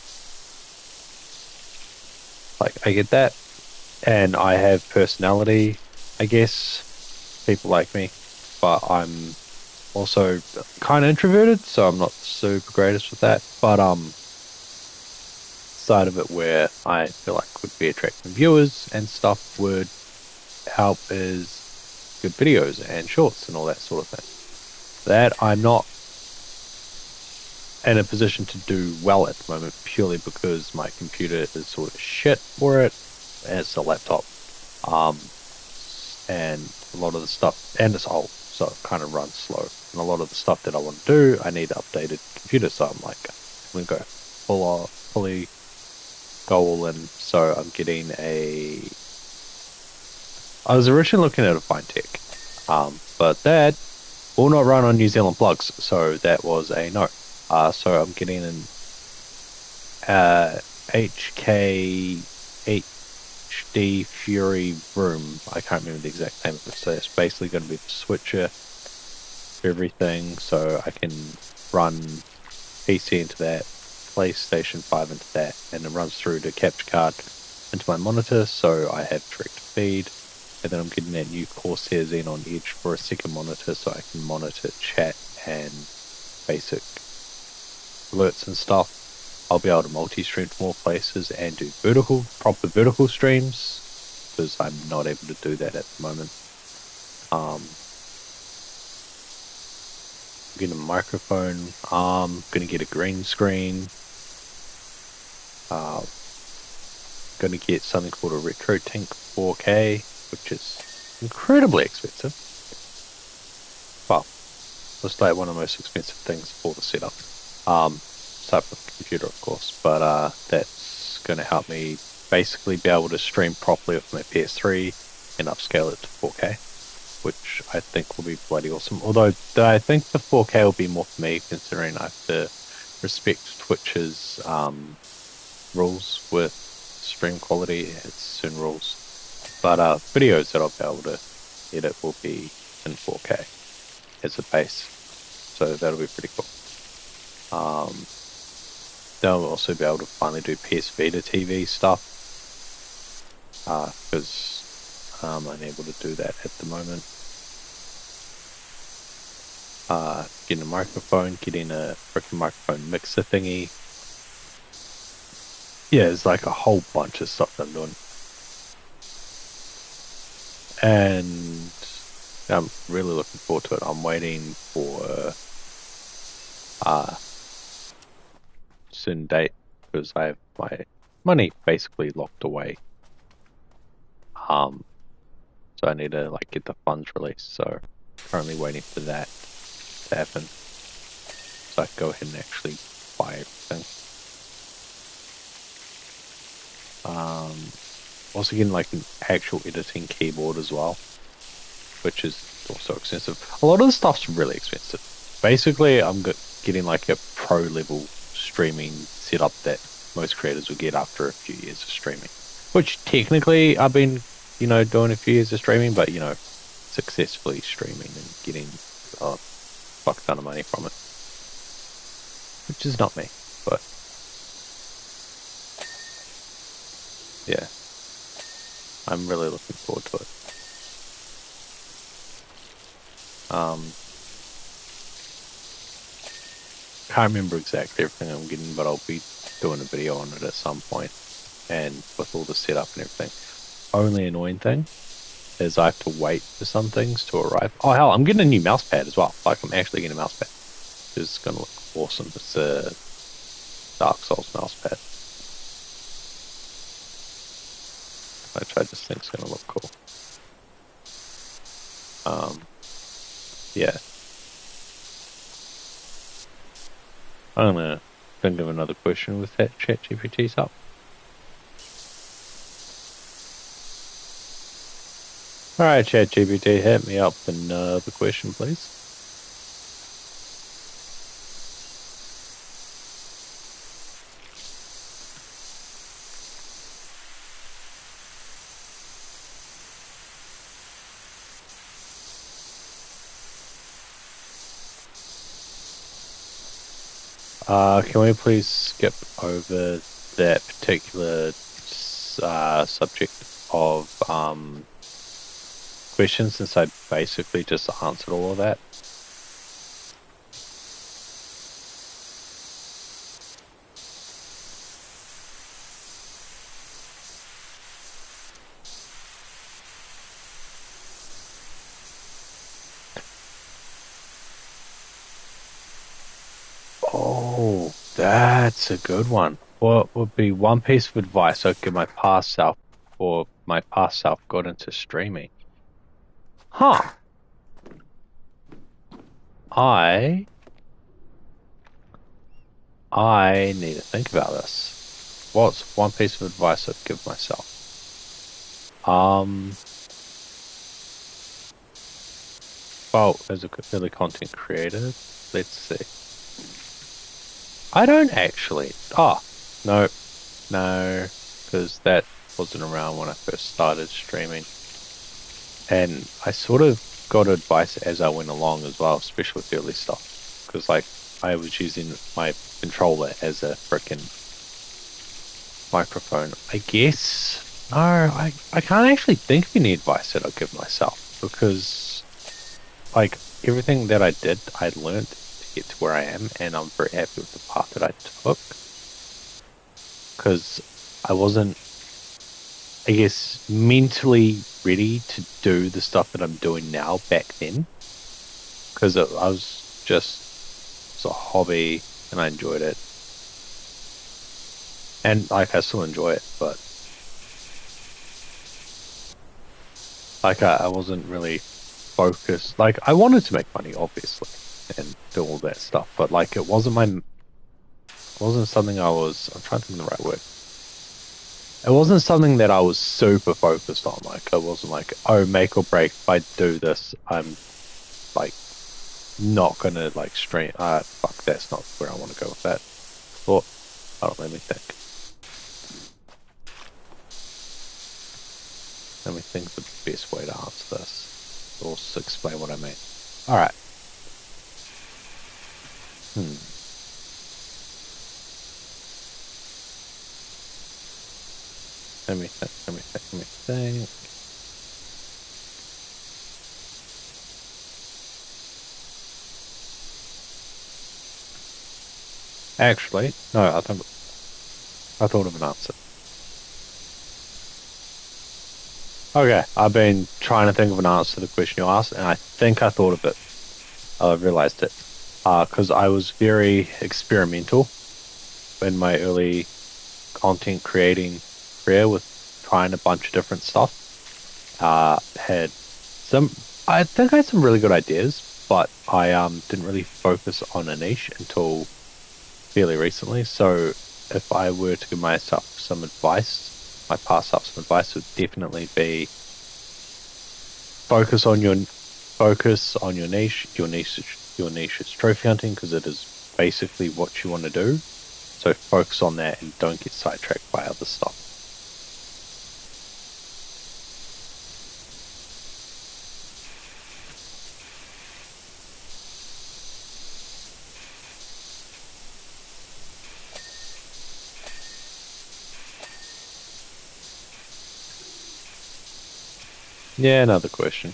like I get that. And I have personality, I guess. People like me, but I'm also kind of introverted, so I'm not super greatest with that. But side of it where I feel like would be attracting viewers and stuff would help is good videos and shorts and all that sort of thing. That I'm not in a position to do well at the moment purely because my computer is sort of shit for it. It's a laptop. Um, and a lot of the stuff, and it's old, so it kind of runs slow. And a lot of the stuff that I want to do, I need an updated computer. So I'm like, I'm gonna go fully go all in. So I'm getting a. I was originally looking at a fine tech, but that will not run on New Zealand plugs, so that was a no. So I'm getting an HK 8HD Fury Room. I can't remember the exact name of it. So it's basically going to be the switcher for everything. So I can run PC into that, PlayStation 5 into that, and it runs through the capture card into my monitor. So I have direct feed. And then I'm getting that new Corsair Xenon Edge for a second monitor so I can monitor chat and basic alerts and stuff. I'll be able to multi-stream to more places and do proper vertical streams because I'm not able to do that at the moment. I'm getting a microphone. Gonna get a green screen. Gonna get something called a RetroTink 4K, which is incredibly expensive. Well, it's like one of the most expensive things for the setup. Aside from the computer, of course, but that's going to help me basically be able to stream properly with my PS3 and upscale it to 4K, which I think will be bloody awesome. Although I think the 4K will be more for me, considering I have to respect Twitch's rules with stream quality. It's certain rules, but videos that I'll be able to edit will be in 4K. as a base. So that'll be pretty cool. Then I'll also be able to finally do PS Vita TV stuff. Because I'm unable to do that at the moment. Getting a microphone, getting a freaking microphone mixer thingy. Yeah, it's like a whole bunch of stuff that I'm doing. And I'm really looking forward to it. I'm waiting for certain date because I have my money basically locked away. So I need to like get the funds released. So currently waiting for that to happen. So I can go ahead and actually buy everything. Also getting like an actual editing keyboard as well, which is also expensive. A lot of the stuff's really expensive. Basically, I'm getting like a pro level streaming setup that most creators will get after a few years of streaming. Which technically I've been, doing a few years of streaming, but successfully streaming and getting a fuck ton of money from it. Which is not me, but yeah. I'm really looking forward to it. Can't remember exactly everything I'm getting, but I'll be doing a video on it at some point, and with all the setup and everything. Only annoying thing is I have to wait for some things to arrive. Oh hell, I'm getting a new mouse pad as well. Like I'm actually getting a mouse pad. It's gonna look awesome. It's a Dark Souls mouse pad. I tried this thing's gonna look cool. Yeah. I'm gonna think of another question with that ChatGPT's up. Alright, ChatGPT, hit me up and the question, please. Can we please skip over that particular subject of questions since I basically just answered all of that? Oh, that's a good one. What would be one piece of advice I'd give my past self or my past self got into streaming? Huh. I need to think about this. What's one piece of advice I'd give myself? Well, as a early content creator, let's see. I don't actually. Oh, no, because that wasn't around when I first started streaming. And I sort of got advice as I went along as well, especially with the early stuff. Because, like, I was using my controller as a frickin' microphone. I guess. No, I can't actually think of any advice that I'll give myself. Because, like, everything that I did, I learned to get to where I am. And I'm very happy with the path that I took. Because I wasn't, I guess, mentally ready to do the stuff that I'm doing now back then. Because I was just, it's a hobby and I enjoyed it. And like I still enjoy it, but like I wasn't really focused. Like I wanted to make money, obviously, and do all that stuff, but like it wasn't something I'm trying to think of the right word. It wasn't something that I was super focused on. Like I wasn't like, oh, make or break. If I do this, I'm like not gonna like stream. Fuck, that's not where I want to go with that. But let me think. Let me think the best way to answer this. Or explain what I mean. Alright. Hmm. Let me think, let me think, let me think. Actually, no, I thought of an answer. Okay, I've been trying to think of an answer to the question you asked, and I think I thought of it. I realized it. Because I was very experimental in my early content creating career with trying a bunch of different stuff. Had some, I think I had some really good ideas, but I didn't really focus on a niche until fairly recently. So if I were to give myself some advice, my past self some advice would definitely be focus on your focus on your niche. Your niche is trophy hunting because it is basically what you want to do. So focus on that and don't get sidetracked by other stuff. Yeah, another question.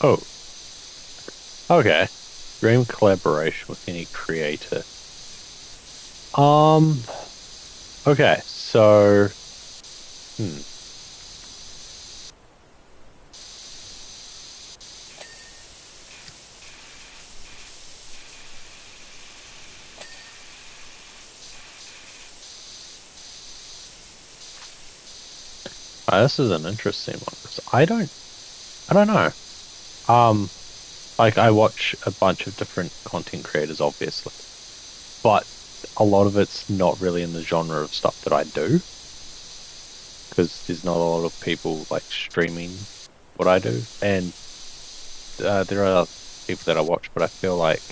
Oh, okay. Dream collaboration with any creator. Um, okay, so hmm. This is an interesting one because I don't know. Um, like I watch a bunch of different content creators, obviously, but a lot of it's not really in the genre of stuff that I do because there's not a lot of people like streaming what I do, and there are people that I watch, but I feel like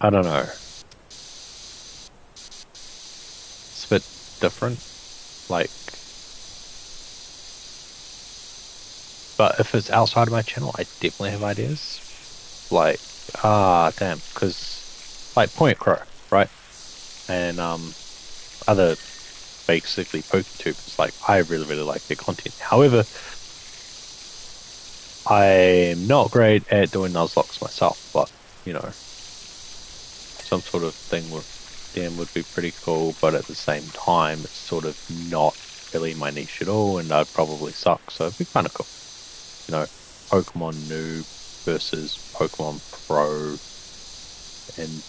I don't know, it's a bit different. Like, but if it's outside of my channel, I definitely have ideas. Like, damn, because like Point Crow, right? And other basically PokeTubers, like I really really like their content. However, I'm not great at doing Nuzlocke myself, but you know, some sort of thing with them would be pretty cool. But at the same time, it's sort of not really my niche at all, and I'd probably suck. So it'd be kind of cool, you know, Pokemon noob versus Pokemon pro, and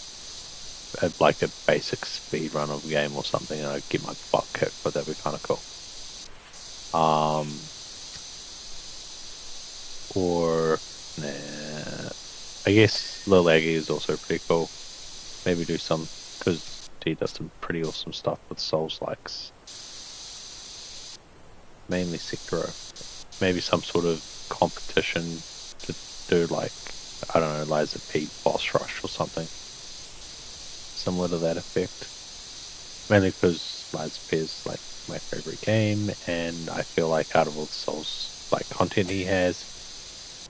like a basic speed run of a game or something, and I'd get my butt kicked, but that'd be kind of cool. Um, or nah, I guess Lil Aggie is also pretty cool. Maybe do some because he does some pretty awesome stuff with Souls likes, mainly Sekiro. Maybe some sort of competition to do like I don't know, Liza P boss rush or something similar to that effect. Mainly because Lies of P is like my favorite game, and I feel like out of all the Souls like content he has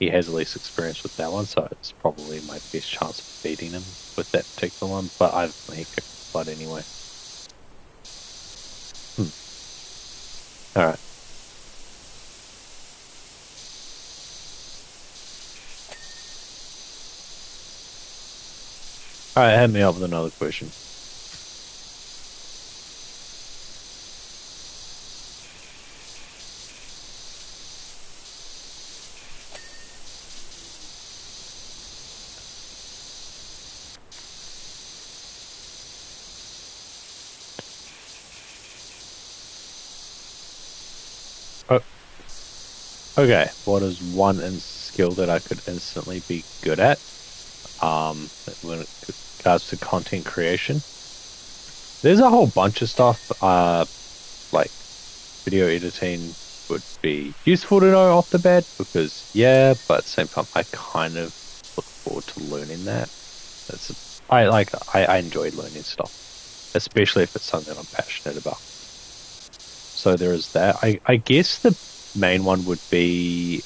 at least experience with that one, so it's probably my best chance of beating him with that particular one. But I've he kicked butt anyway. Hmm. All right, all right. Hit me up with another question. Oh, okay. What is one skill that I could instantly be good at? When it comes to content creation, there's a whole bunch of stuff. Like video editing would be useful to know off the bat because yeah, but at the same time I kind of forward to learning that. I enjoy learning stuff, especially if it's something I'm passionate about. So there is that. I guess the main one would be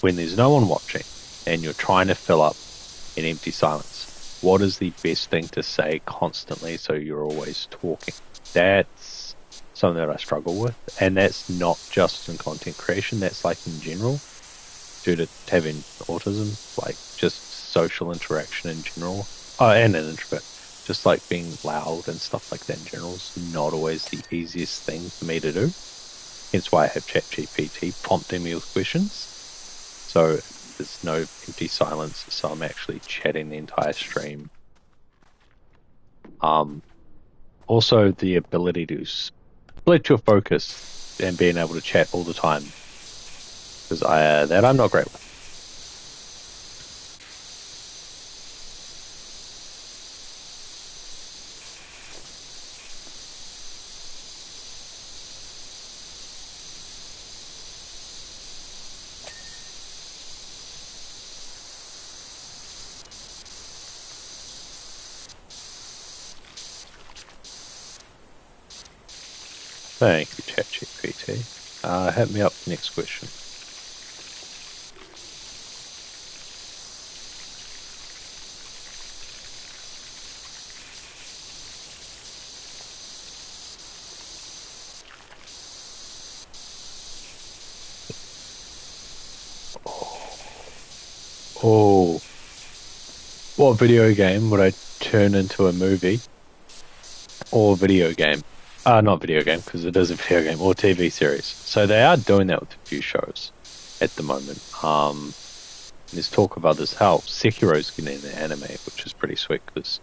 when there's no one watching and you're trying to fill up an empty silence. What is the best thing to say constantly so you're always talking? That's something that I struggle with, and that's not just in content creation. That's like in general, due to having autism, like just social interaction in general. Oh, and an introvert. Just like being loud and stuff like that in general is not always the easiest thing for me to do. Hence why I have ChatGPT prompting me with questions. So there's no empty silence, so I'm actually chatting the entire stream. Also the ability to split your focus and being able to chat all the time, because that I'm not great with. Thank you, ChatGPT. Hit me up with the next question. Oh, what video game would I turn into a movie or video game? Not video game, because it is a video game, or TV series. So they are doing that with a few shows at the moment. There's talk of others. How Sekiro's getting an anime, which is pretty sweet. Because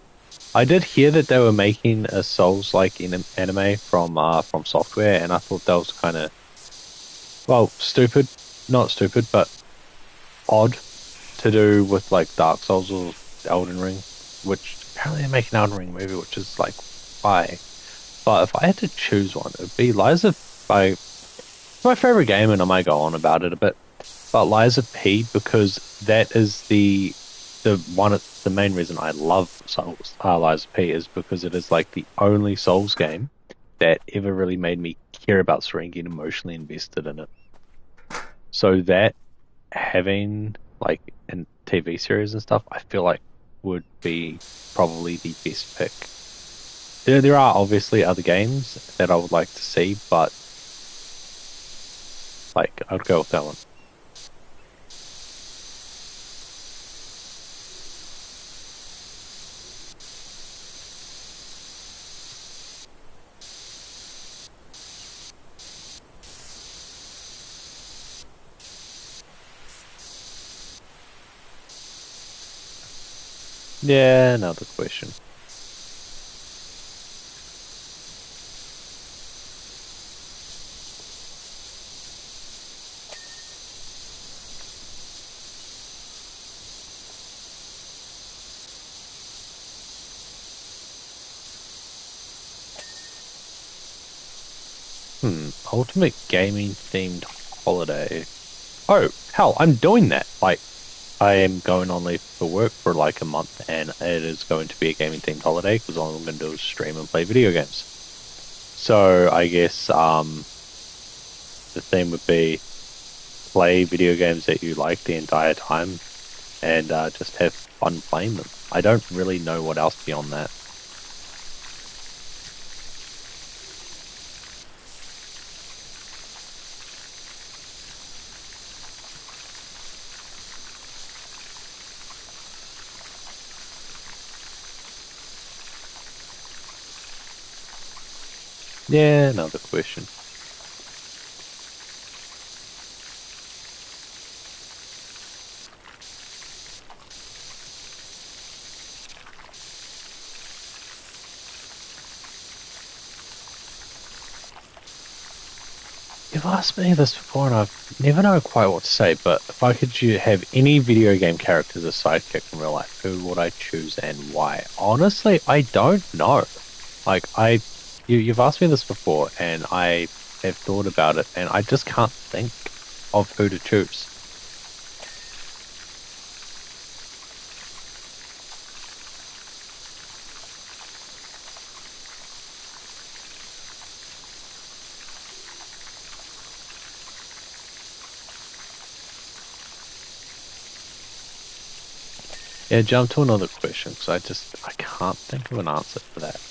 I did hear that they were making a Souls-like anime from software, and I thought that was kind of, well, stupid. Not stupid, but odd to do with like Dark Souls or Elden Ring, which apparently they're making an Elden Ring movie, which is like, why? But if I had to choose one, it would be Lies of my favorite game, and I might go on about it a bit. But Lies of P, because that is the main reason I love Souls. Lies of P is because it is like the only Souls game that ever really made me care about story and get emotionally invested in it. So that having like in TV series and stuff, I feel like would be probably the best pick. There are obviously other games that I would like to see, but like I'd go with that one. Yeah, another question. Ultimate gaming themed holiday. Oh, hell, I'm doing that. Like, I am going on leave for work for like a month, and it is going to be a gaming themed holiday because all I'm going to do is stream and play video games. So I guess the theme would be play video games that you like the entire time and just have fun playing them. I don't really know what else beyond that. Yeah, another question. You've asked me this before, and I've never know quite what to say. But if I could have any video game character as a sidekick in real life, who would I choose and why? Honestly, I don't know. Like you've asked me this before, and I have thought about it, and I just can't think of who to choose. Yeah, jump to another question because I can't think of an answer for that.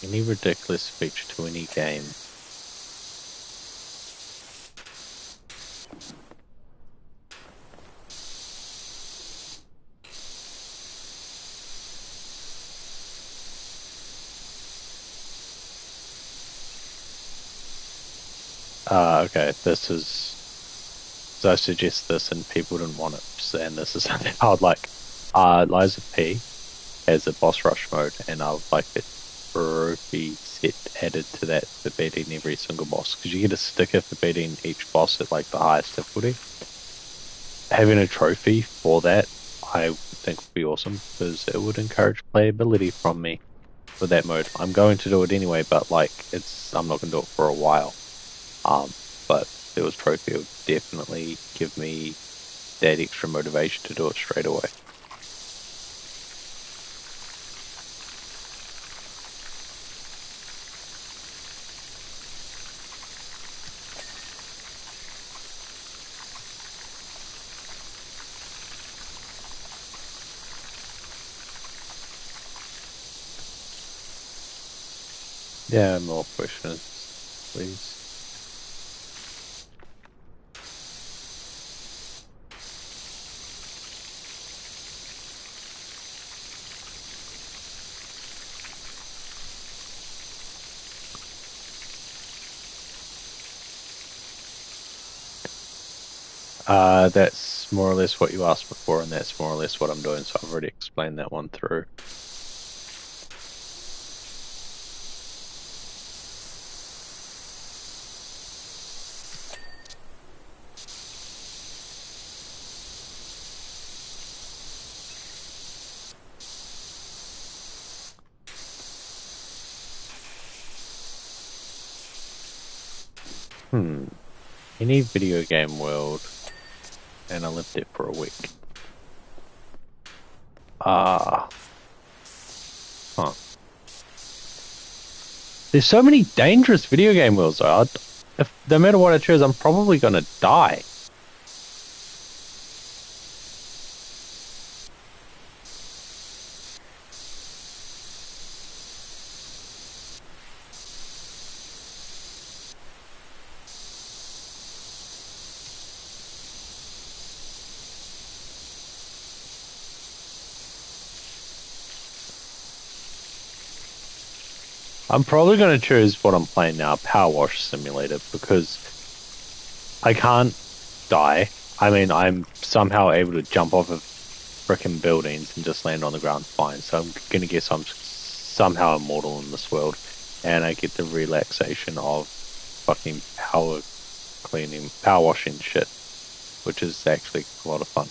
Any ridiculous feature to any game? Okay, this is. So I suggest this and people didn't want it, and this is something I would like. Liza P has a boss rush mode, and I would like a trophy set added to that for beating every single boss, because you get a sticker for beating each boss at like the highest difficulty. Having a trophy for that, I would think would be awesome, because it would encourage playability from me for that mode. I'm going to do it anyway, but like I'm not going to do it for a while. But if there was trophy, it would definitely give me that extra motivation to do it straight away. Yeah, more questions, please. That's more or less what you asked before, and that's more or less what I'm doing, so I've already explained that one through. Any video game world, and I lived there for a week. Huh. There's so many dangerous video game worlds, though. If no matter what I choose, I'm probably gonna die. I'm probably gonna choose what I'm playing now, PowerWash Simulator, because I can't die. I mean, I'm somehow able to jump off of frickin' buildings and just land on the ground fine. So I'm gonna guess I'm somehow immortal in this world, and I get the relaxation of fucking power washing shit, which is actually a lot of fun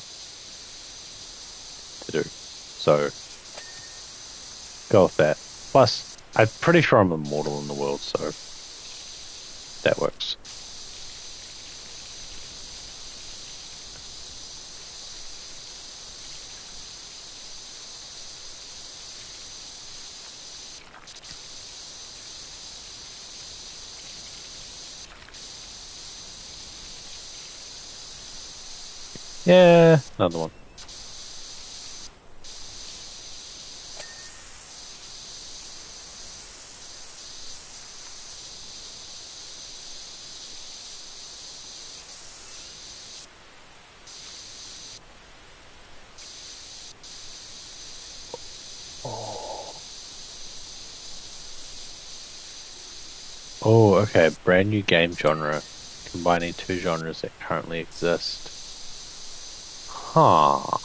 to do. So go with that. Plus, I'm pretty sure I'm immortal in the world, so that works. Yeah, another one. Oh, okay. Brand new game genre, combining two genres that currently exist. Huh.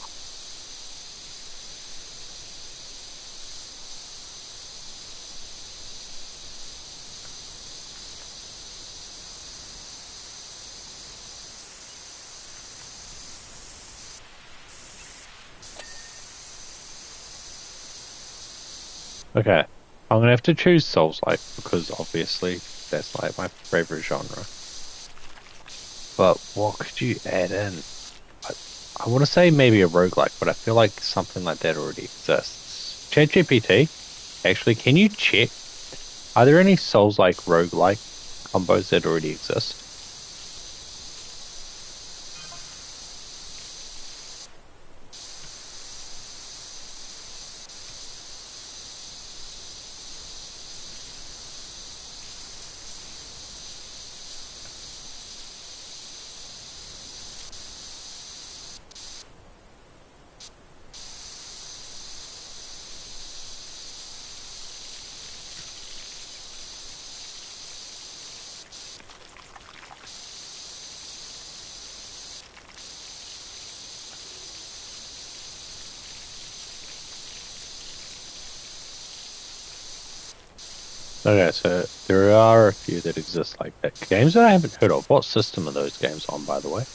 Okay. I'm gonna have to choose Souls-like because obviously that's like my favorite genre. But what could you add in? I, I want to say maybe a roguelike, but I feel like something like that already exists. ChatGPT, actually, can you check? Are there any Souls-like roguelike combos that already exist? Okay, so there are a few that exist like that. Games that I haven't heard of. What system are those games on, by the way?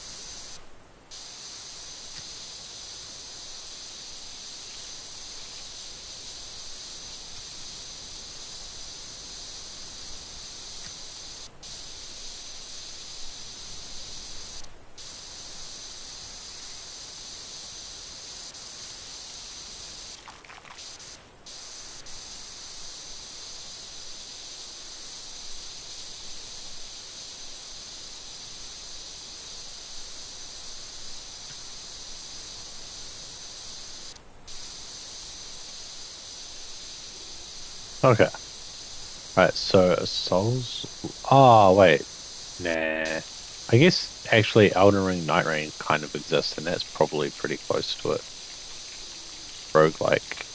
Okay. Right, so Souls. Oh, wait. Nah. I guess actually Elden Ring Night Rain kind of exists, and that's probably pretty close to it. Roguelike,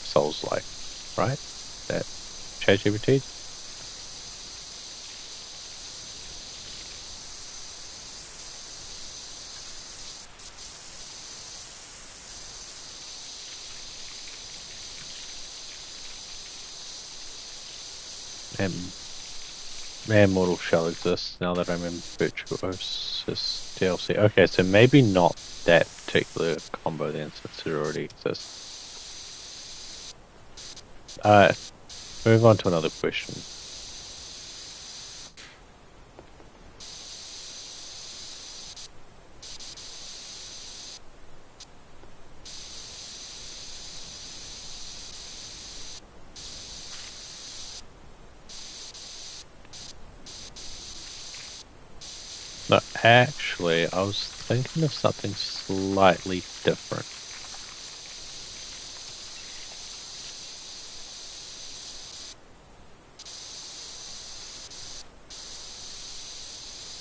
Souls-like, right? That ChatGPT? And Man Mortal Shell exists now that I'm in Virtuosis DLC. Okay, so maybe not that particular combo then, since it already exists. Uh, Move on to another question. No, actually, I was thinking of something slightly different.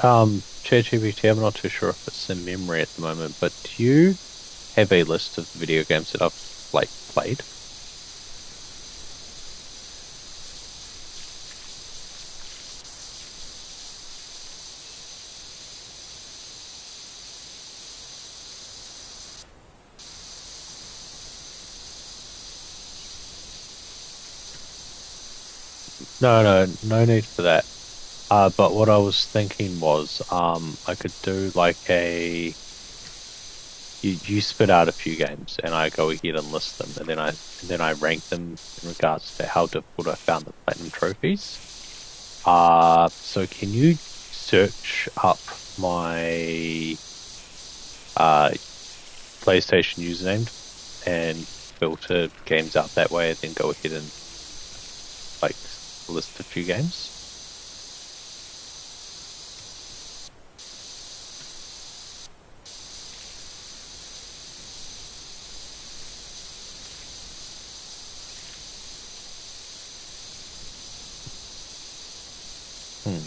ChatGPT, I'm not too sure if it's in memory at the moment, but do you have a list of video games that I've like played? No need for that. But what I was thinking was, I could do like you spit out a few games, and I go ahead and list them, and then I rank them in regards to how difficult I found the platinum trophies. So can you search up my uh PlayStation username and filter games out that way, and then go ahead and like list a few games? Hmm.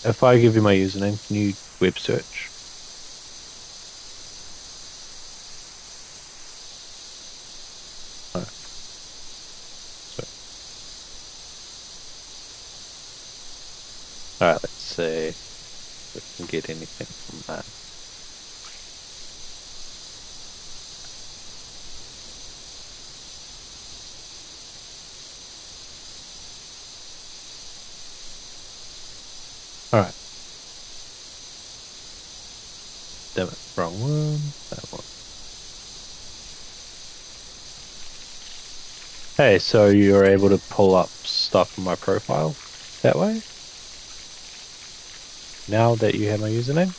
If I give you my username, can you web search? Oh, so, all right, let's see if we can get anything from that. All right, damn it, wrong one. That one. Hey, so you're able to pull up stuff from my profile that way? now that you have my username?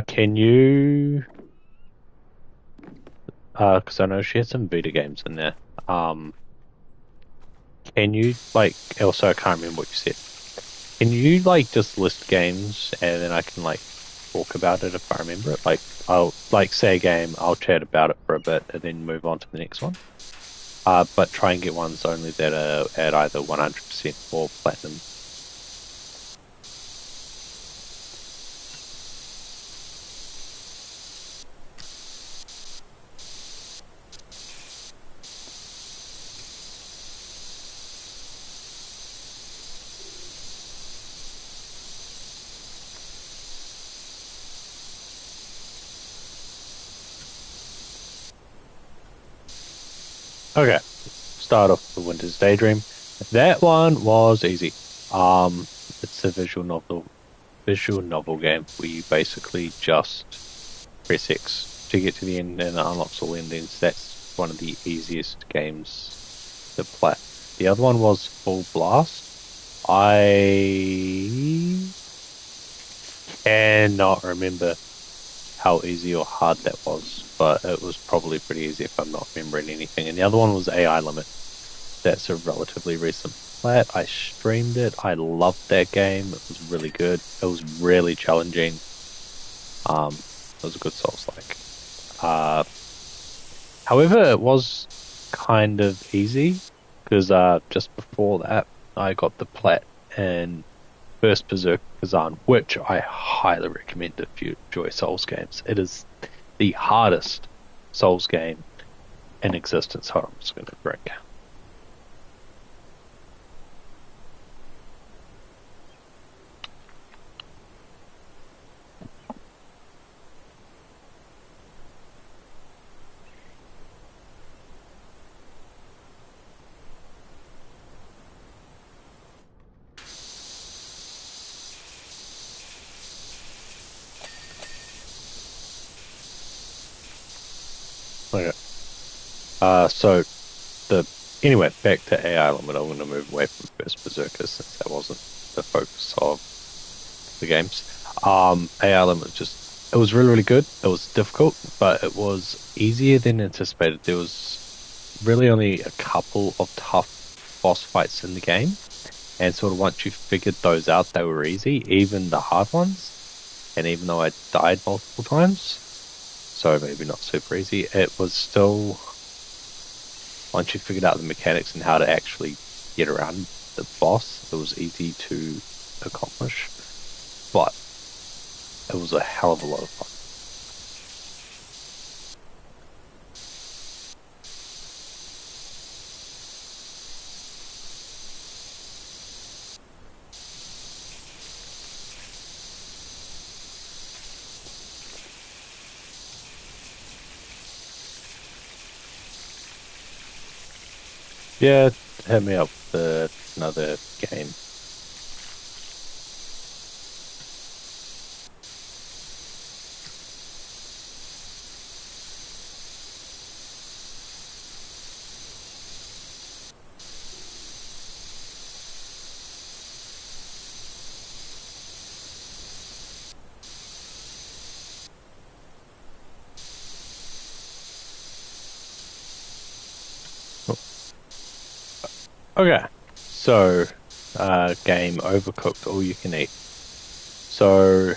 Can you, because I know she has some Vita games in there. Um, can you, like, also I can't remember what you said. Can you, like, just list games and then I can, like, talk about it if I remember it? Like, I'll, like, say a game, I'll chat about it for a bit and then move on to the next one. But try and get ones only that are at either 100% or platinum. Okay, start off with Winter's Daydream. That one was easy. Um, it's a visual novel game where you basically just press X to get to the end and it unlocks all endings. That's one of the easiest games to play. The other one was Full Blast. I cannot remember how easy or hard that was, but it was probably pretty easy if I'm not remembering anything. And the other one was AI Limit. That's a relatively recent plat. I streamed it. I loved that game. It was really good. It was really challenging. It was a good Souls-like. Uh, However, it was kind of easy because just before that, I got the plat in First Berserk Kazan, which I highly recommend if you enjoy Souls games. It is the hardest Souls game in existence. Hold on, I'm just going to drink. Okay. So the anyway, back to AI limit. I want to move away from First Berserker since that wasn't the focus of the games. AI limit was just it was really really good. It was difficult, but it was easier than anticipated. There was really only a couple of tough boss fights in the game, and sort of once you figured those out, they were easy, even the hard ones. And even though I died multiple times, so maybe not super easy, it was still once you figured out the mechanics and how to actually get around the boss, it was easy to accomplish. But it was a hell of a lot of fun. Yeah, hit me up with another game. Okay, so game Overcooked All You Can Eat. So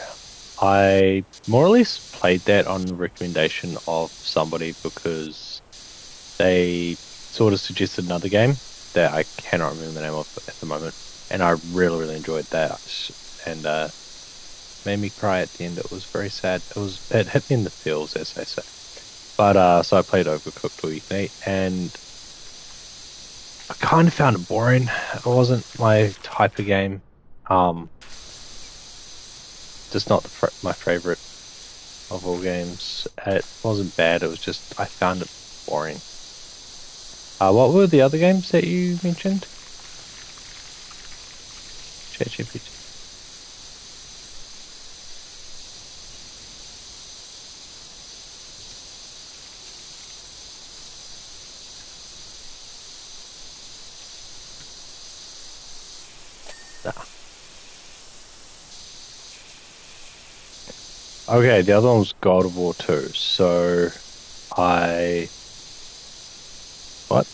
I more or less played that on the recommendation of somebody because they sort of suggested another game that I cannot remember the name of at the moment, and I really really enjoyed that, and made me cry at the end. It was very sad. It hit me in the feels, as they say. But so I played Overcooked All You Can Eat, and I kind of found it boring. It wasn't my type of game. Um, just not my favorite of all games. It wasn't bad. It was just I found it boring. What were the other games that you mentioned? ChatGPT. Nah. Okay, the other one was God of War 2. So I. What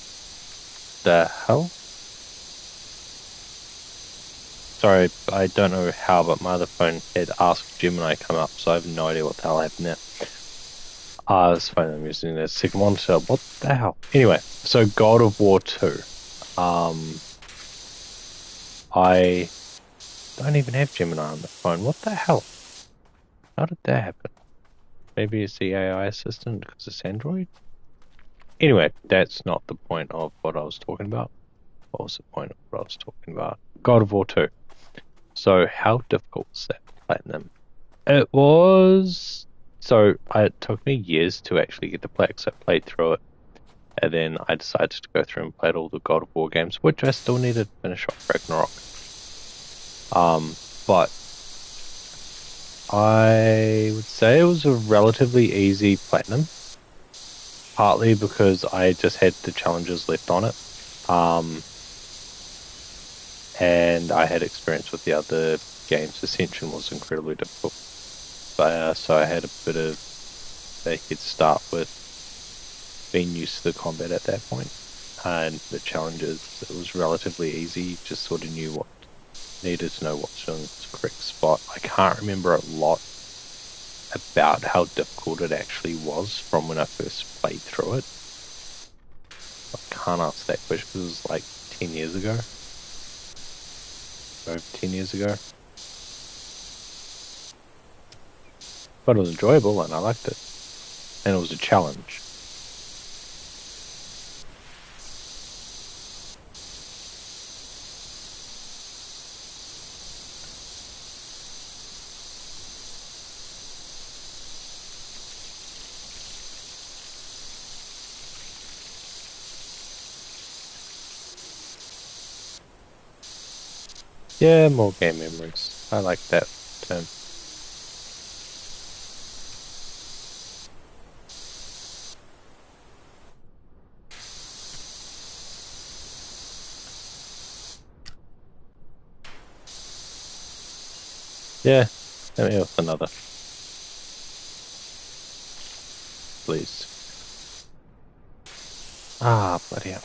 the hell? Sorry, I don't know how, but my other phone had Ask Gemini come up, so I have no idea what the hell happened there. It's fine, I'm using the second one, so what the hell? Anyway, so God of War 2. Um, I don't even have Gemini on the phone. What the hell? How did that happen? Maybe it's the AI assistant because it's Android? Anyway, that's not the point of what I was talking about. What was the point of what I was talking about? God of War 2. So how difficult was that platinum? It was it took me years to actually get the play because I played through it. And then I decided to go through and play all the God of War games, which I still needed to finish off Ragnarok. But I would say it was a relatively easy platinum, partly because I just had the challenges left on it. And I had experience with the other games. Ascension was incredibly difficult. So I had a bit of a head start with being used to the combat at that point. And the challenges, it was relatively easy, just sort of knew what needed to know what's in its correct spot. I can't remember a lot about how difficult it actually was from when I first played through it. I can't answer that question because it was like 10 years ago. Over 10 years ago. But it was enjoyable and I liked it. And it was a challenge. Yeah, more game memories. I like that term. Yeah, let me with another. Please. Ah, bloody hell.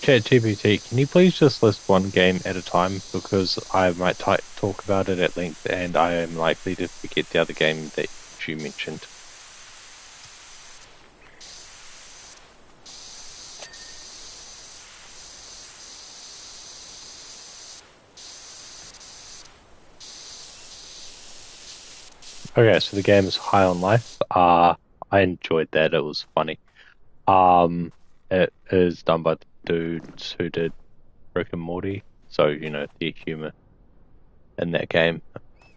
ChatGPT, can you please just list one game at a time because I might talk about it at length and I am likely to forget the other game that you mentioned. Okay, so the game is High on Life. I enjoyed that. It was funny. It is done by the dudes who did Rick and Morty, so you know the humor in that game.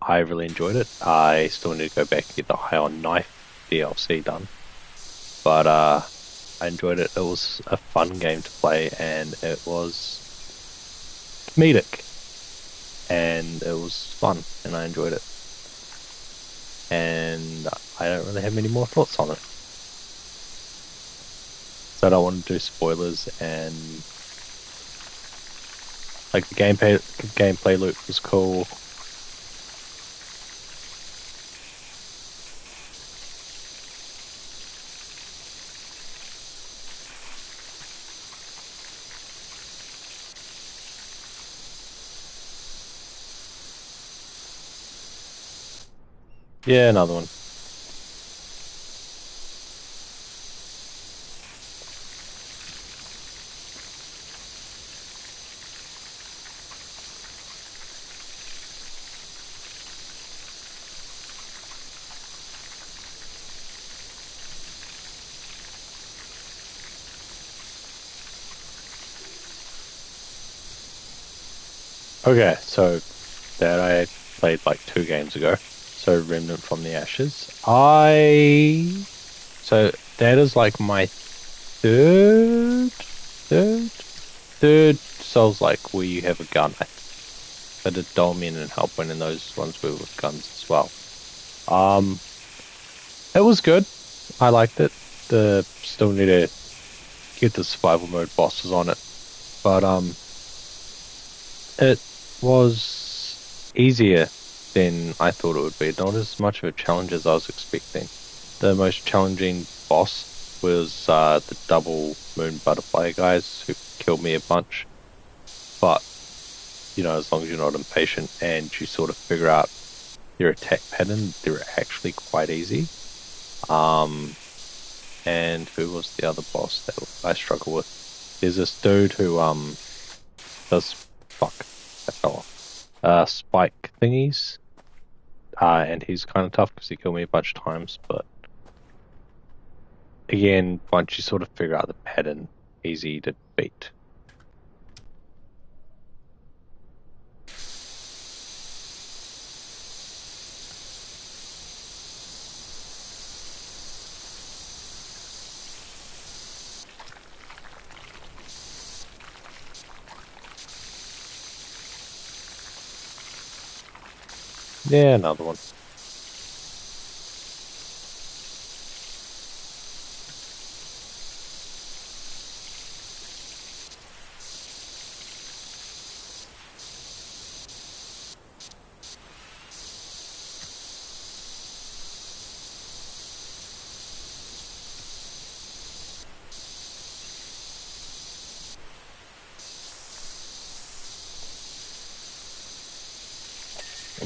I really enjoyed it. I still need to go back and get the High on Knife DLC done, but I enjoyed it. It was a fun game to play, and it was comedic, and it was fun, and I enjoyed it. And I don't really have many more thoughts on it. So I don't want to do spoilers, and like the gameplay loop was cool. Yeah, another one. Okay, so that I played like 2 games ago. So Remnant from the Ashes. So that is like my third Souls-like where you have a gun. I did Dolmen and Helpwin, and those ones were with guns as well. It was good. I liked it. Still need to get the survival mode bosses on it, but it was easier than I thought it would be. Not as much of a challenge as I was expecting. The most challenging boss was the double moon butterfly guys who killed me a bunch. But, you know, as long as you're not impatient and you sort of figure out their attack pattern, they're actually quite easy. And who was the other boss that I struggle with? There's this dude who does that fell off. Spike thingies. And he's kind of tough because he killed me a bunch of times, but again, once you sort of figure out the pattern, easy to beat. Yeah, another one.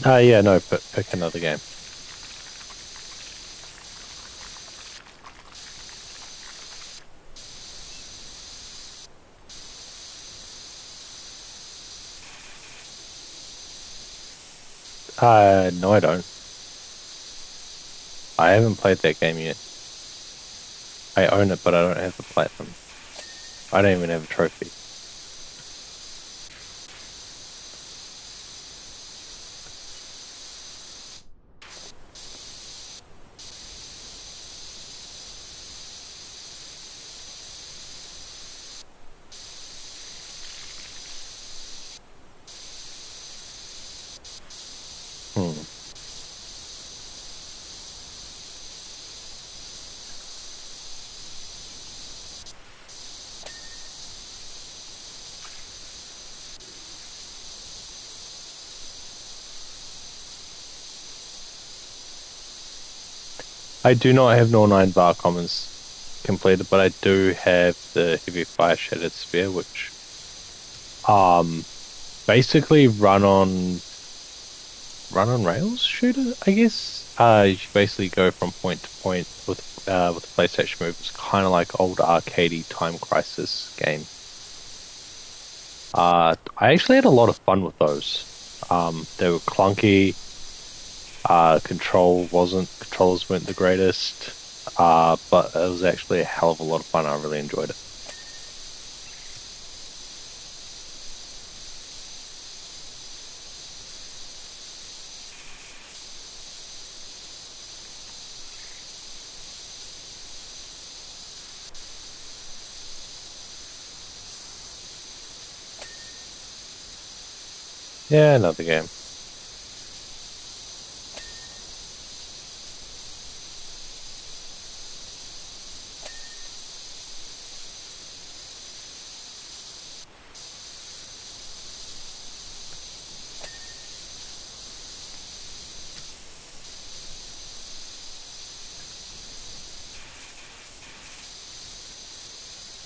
Yeah, no, pick another game. No, I don't. I haven't played that game yet. I own it, but I don't have the platinum. I don't even have a trophy. Hmm. I do not have Nor 9 Bar Commons completed, but I do have the Heavy Fire Shattered Sphere, which basically run on rails shooter, I guess. You basically go from point to point with the PlayStation Move. It's kind of like old arcadey Time Crisis game. I actually had a lot of fun with those. They were clunky. Controls weren't the greatest. But it was actually a hell of a lot of fun. I really enjoyed it. Yeah, another game.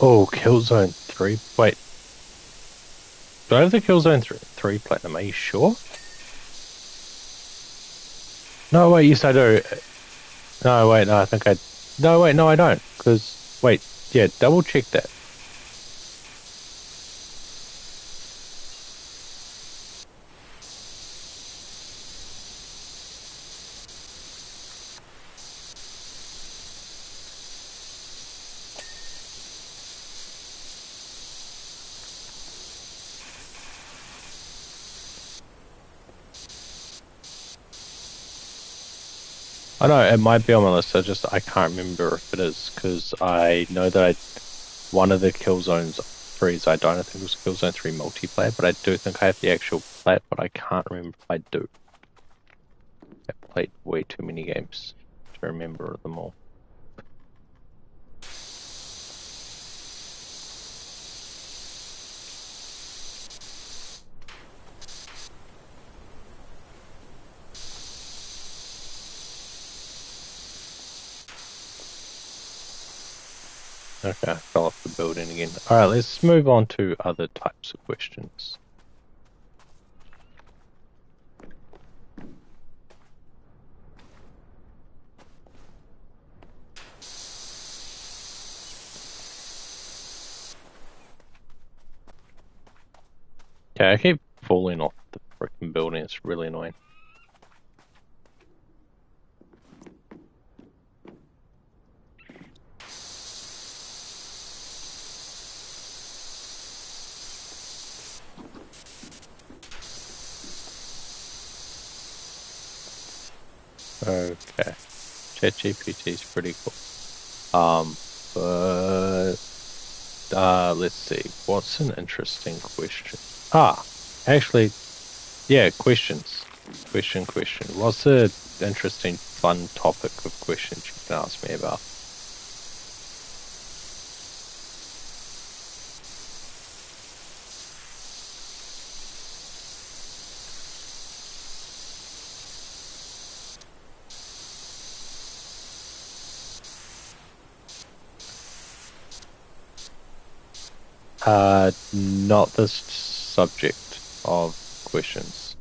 Oh, Killzone 3. Wait, do I have the Killzone 3 Platinum? Are you sure? No, wait, yes, I do. No, wait, no, I think I. No, wait, no, I don't. Because, wait, yeah, double check that. I know it might be on my list. I can't remember if it is because I know that one of the Killzones 3s I don't. I think it was Killzone 3 multiplayer, but I do think I have the actual plat, but I can't remember if I do. I've played way too many games to remember them all. Okay, I fell off the building again. Alright, let's move on to other types of questions. Okay, I keep falling off the freaking building. It's really annoying. Okay. ChatGPT is pretty cool. But let's see. What's an interesting question? Actually, yeah, questions. Question. What's an interesting, fun topic of questions you can ask me about? Not this subject of questions.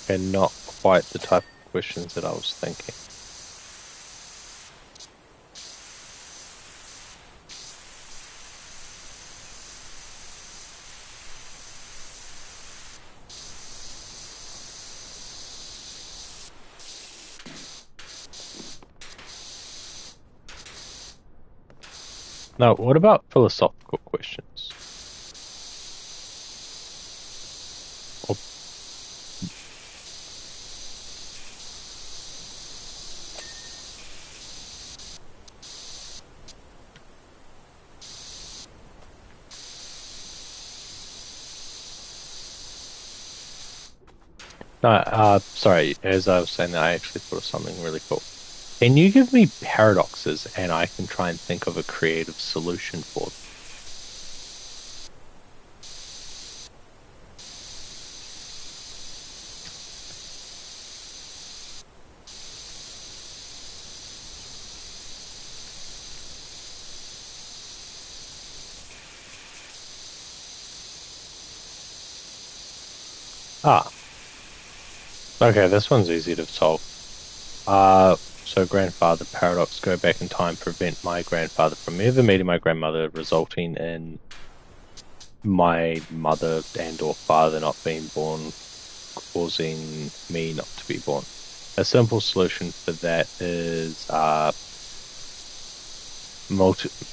And not quite the type of questions that I was thinking. Now, what about philosophical questions? Or, no, sorry, as I was saying, I actually thought of something really cool. Can you give me paradoxes and I can try and think of a creative solution for them? Okay, this one's easy to solve. So grandfather paradox, go back in time, prevent my grandfather from ever meeting my grandmother, resulting in my mother and or father not being born, causing me not to be born. A simple solution for that is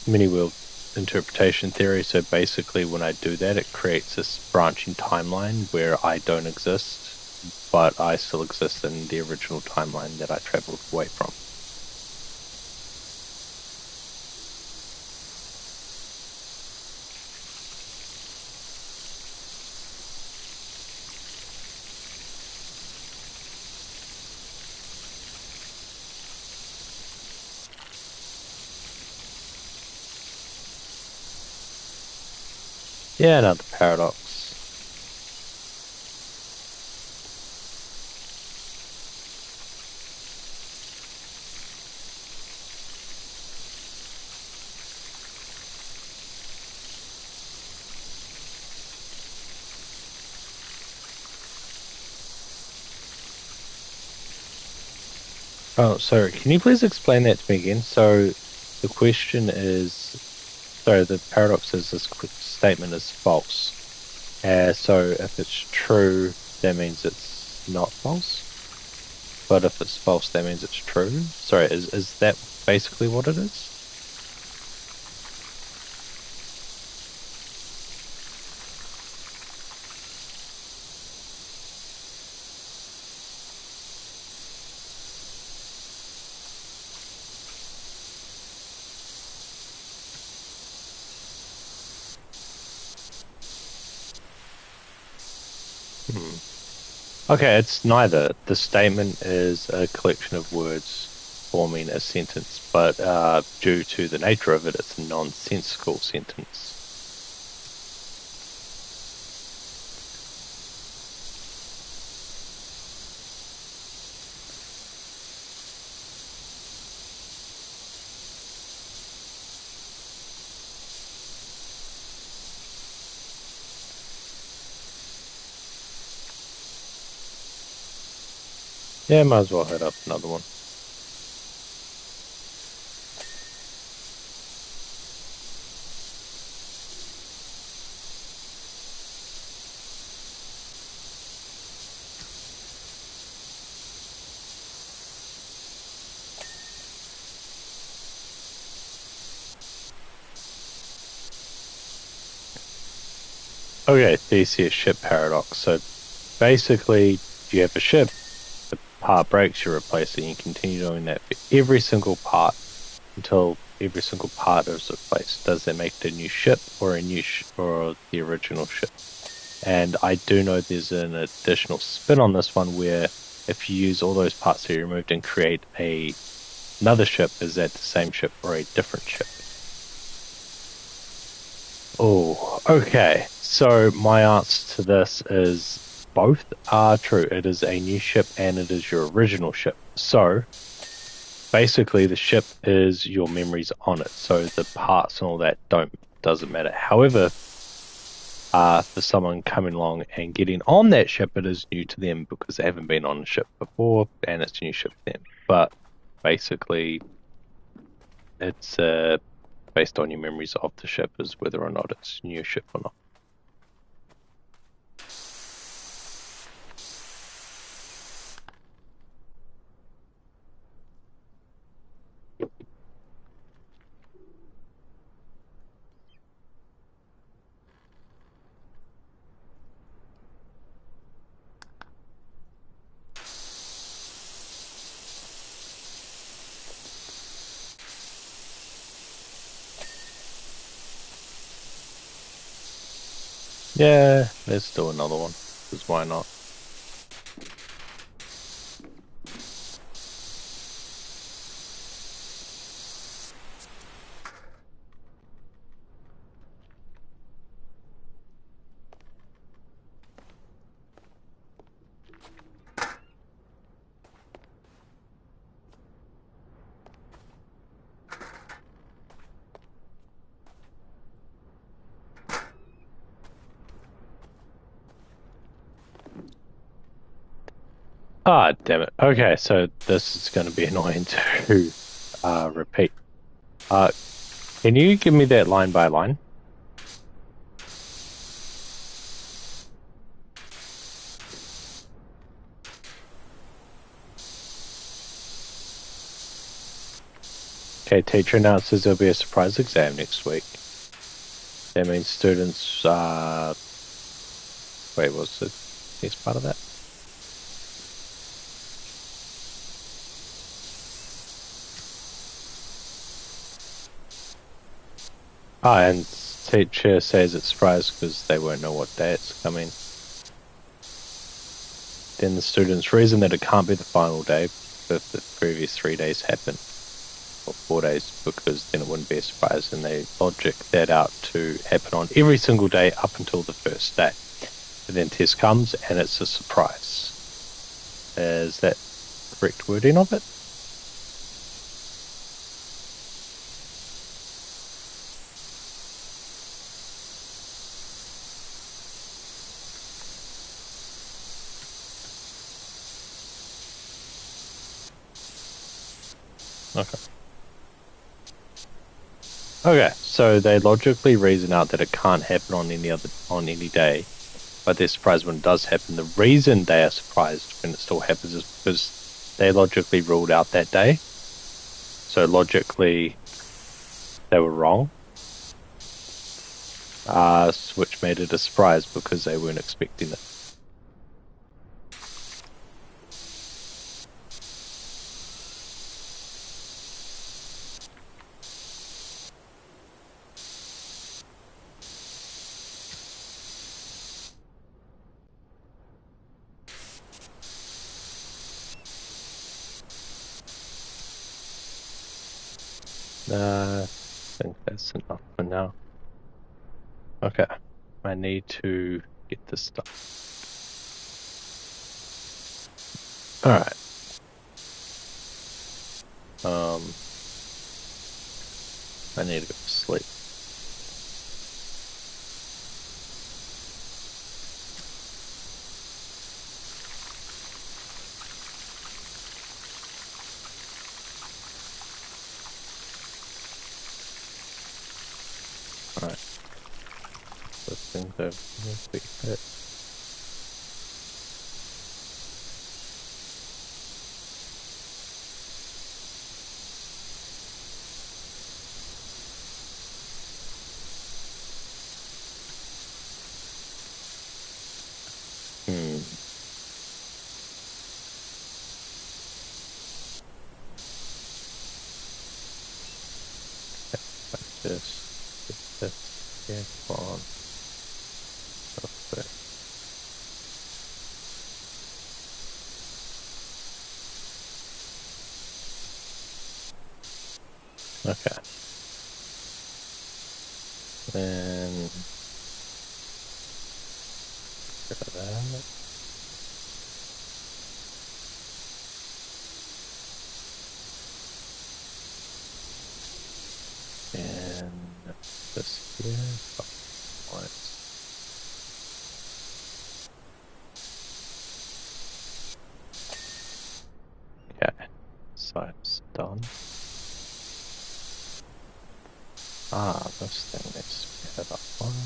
mini-world interpretation theory. So basically when I do that, it creates this branching timeline where I don't exist, but I still exist in the original timeline that I traveled away from. Yeah, another paradox. Oh, sorry, can you please explain that to me again? So the question is, sorry, the paradox is this statement is false. So if it's true, that means it's not false. But if it's false, that means it's true. Sorry, is that basically what it is? Hmm. Okay, it's neither. The statement is a collection of words forming a sentence, but due to the nature of it, it's a nonsensical sentence. Yeah, might as well hit up another one. Okay, Theseus ship paradox. So basically, you have a ship, the part breaks, you replace it, and you continue doing that for every single part until every single part is replaced. Does that make it a new ship or or the original ship? And I do know there's an additional spin on this one where if you use all those parts that you removed and create another ship, is that the same ship or a different ship? Oh, okay. So my answer to this is both are true. It is a new ship and it is your original ship. So basically the ship is your memories on it. So the parts and all that doesn't matter. However, for someone coming along and getting on that ship, it is new to them because they haven't been on a ship before and it's a new ship for them. But basically it's based on your memories of the ship is whether or not it's a new ship or not. Yeah, let's do another one. Because why not? Ah, damn it. Okay, so this is going to be annoying to repeat. Uh, can you give me that line by line? Okay, teacher announces there'll be a surprise exam next week. That means students, wait, what's the next part of that? Ah, and teacher says it's surprise because they won't know what day it's coming. Then the students reason that it can't be the final day if the previous 3 days happen, or 4 days, because then it wouldn't be a surprise, and they logic that out to happen on every single day up until the first day. And then test comes and it's a surprise. Is that correct wording of it? Okay. Okay, so they logically reason out that it can't happen on any day, but they're surprised when it does happen. The reason they are surprised when it still happens is because they logically ruled out that day. So logically, they were wrong, which made it a surprise because they weren't expecting it. I think that's enough for now. Okay, I need to get this stuff. All right. I need to go to sleep. All right. Those things over here, quick hit. Just get this here on real quick. Okay. Then get rid of that. And this here. Once. Okay. So it's done. This thing needs to be hit up one.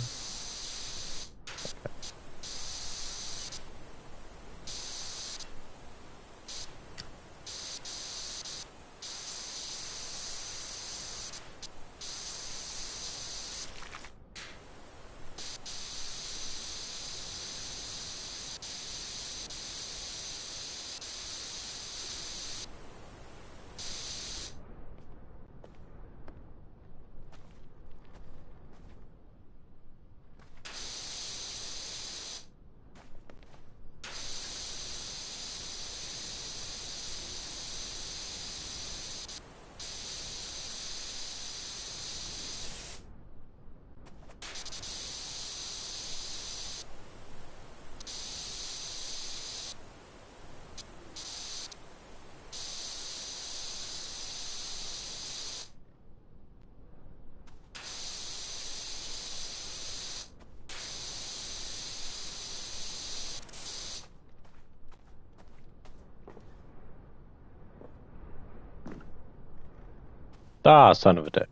Son of a dick.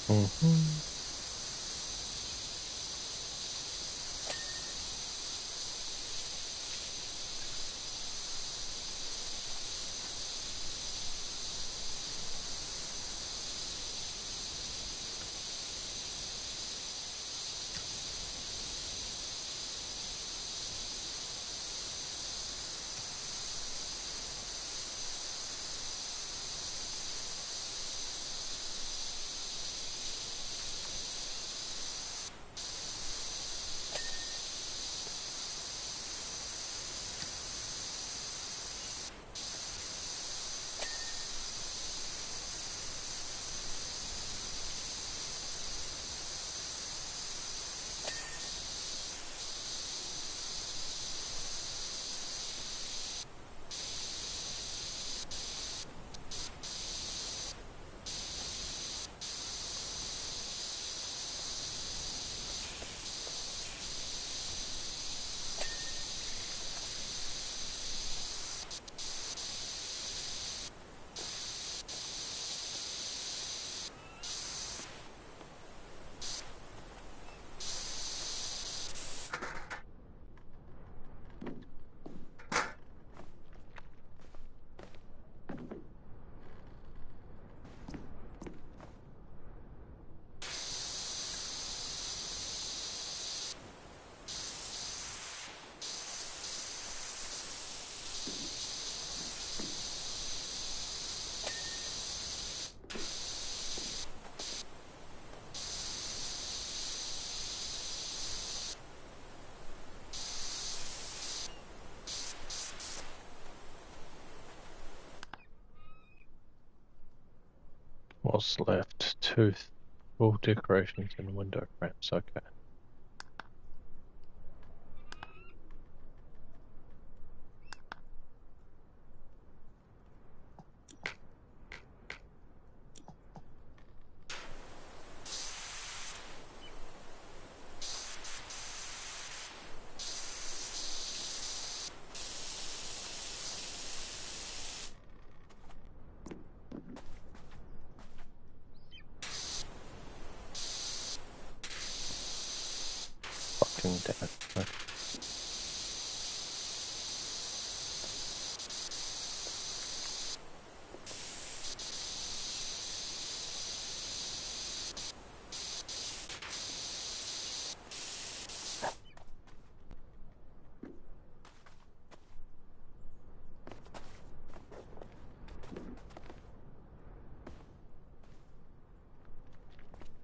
Mm-hmm. What's left? Tooth. All decorations and window frames. Okay. Fucking damn it. Okay.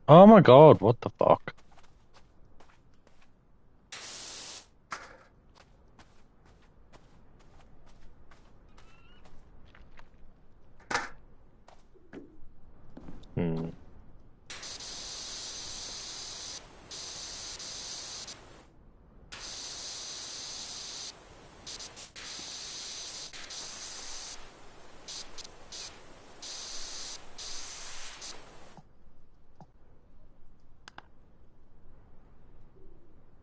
Oh my god, what the fuck? Hmm.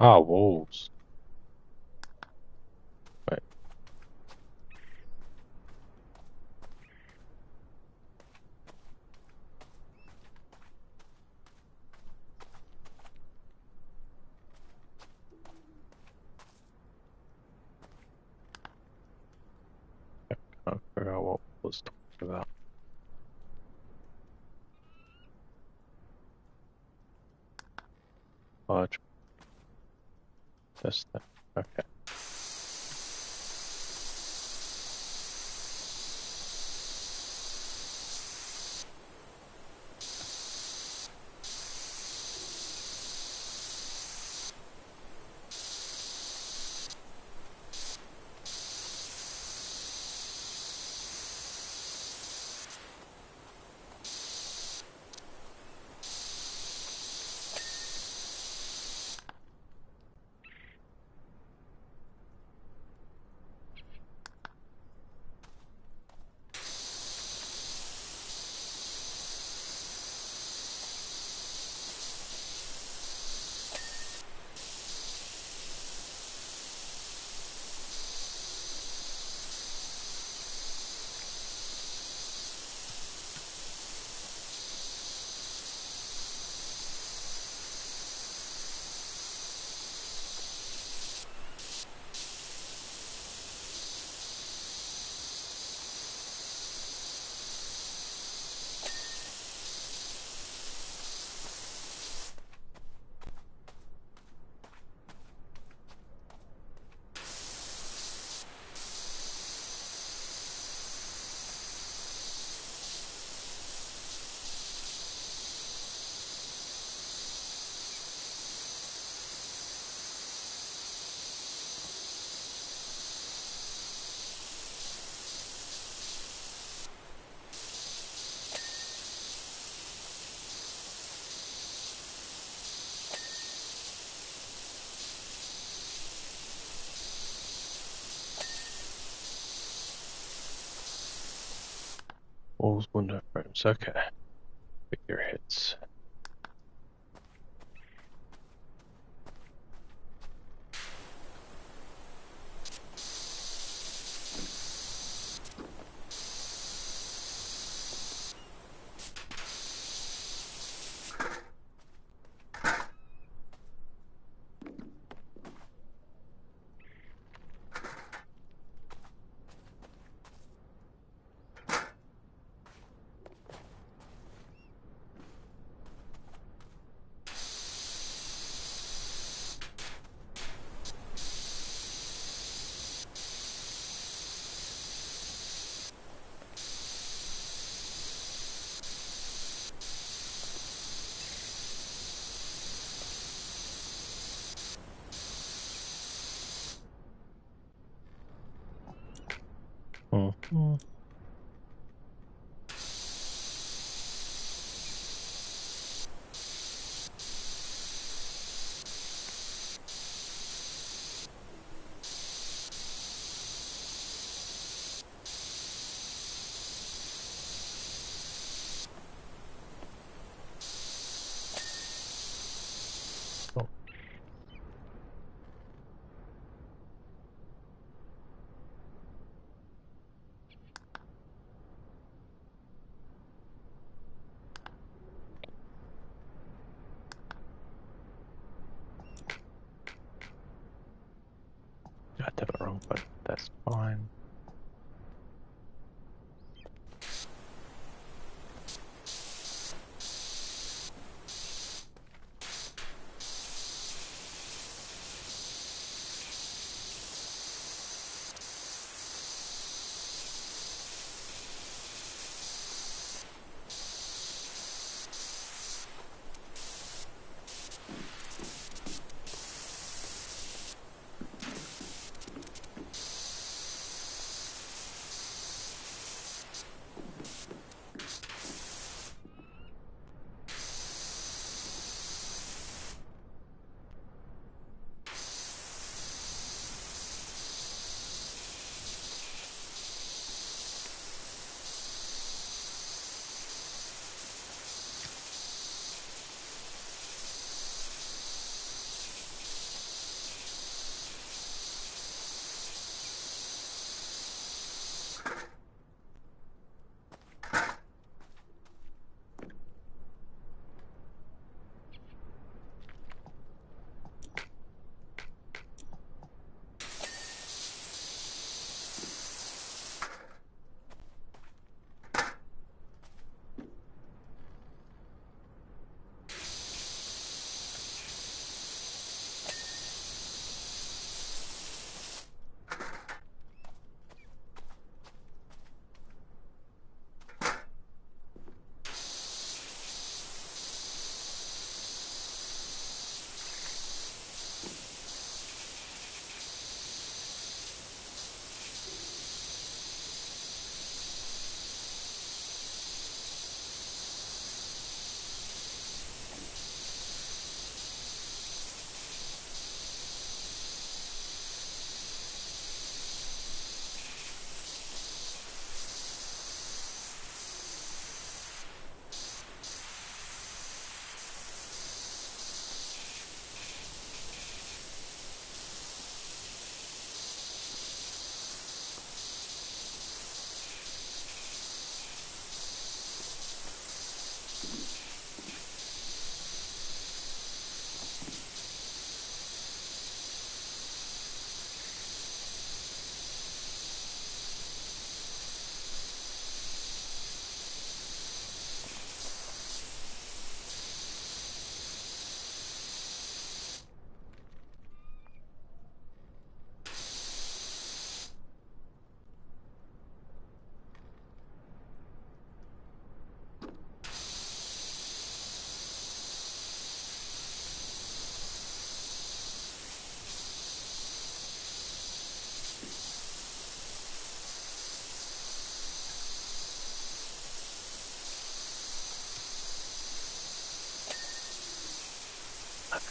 Ah, wolves. Wait. Can't figure out what was talking about. Large. This thing. Okay. Walls, window frames. Okay. Figureheads. Mm-hmm. Oh, I did it wrong, but that's fine.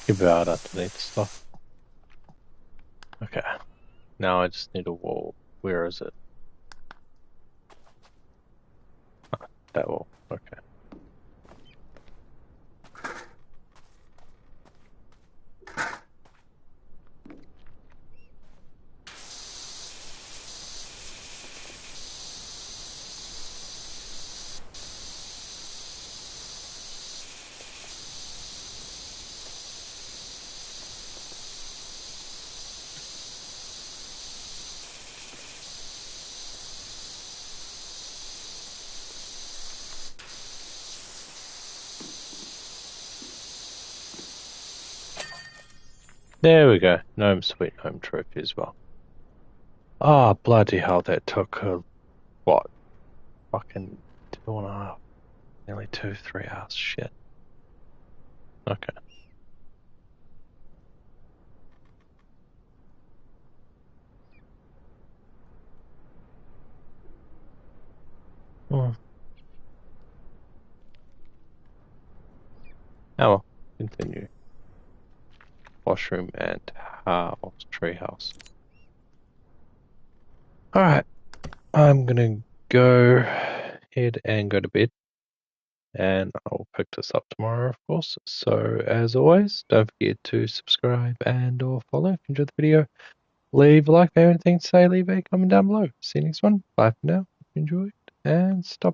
Give out underneath stuff. Okay. Now I just need a wall. Where is it? That will, okay. There we go. Gnome Sweet Home Trophy as well. Ah, bloody hell, that took, what, fucking 2.5, nearly 3 hours. Shit. Okay. Oh well, continue. Washroom and house, treehouse. Alright, I'm gonna go ahead and go to bed. And I'll pick this up tomorrow, of course. So, as always, don't forget to subscribe and or follow if you enjoyed the video. Leave a like if you have anything to say, leave a comment down below. See you next one. Bye for now. If you enjoyed, and stop.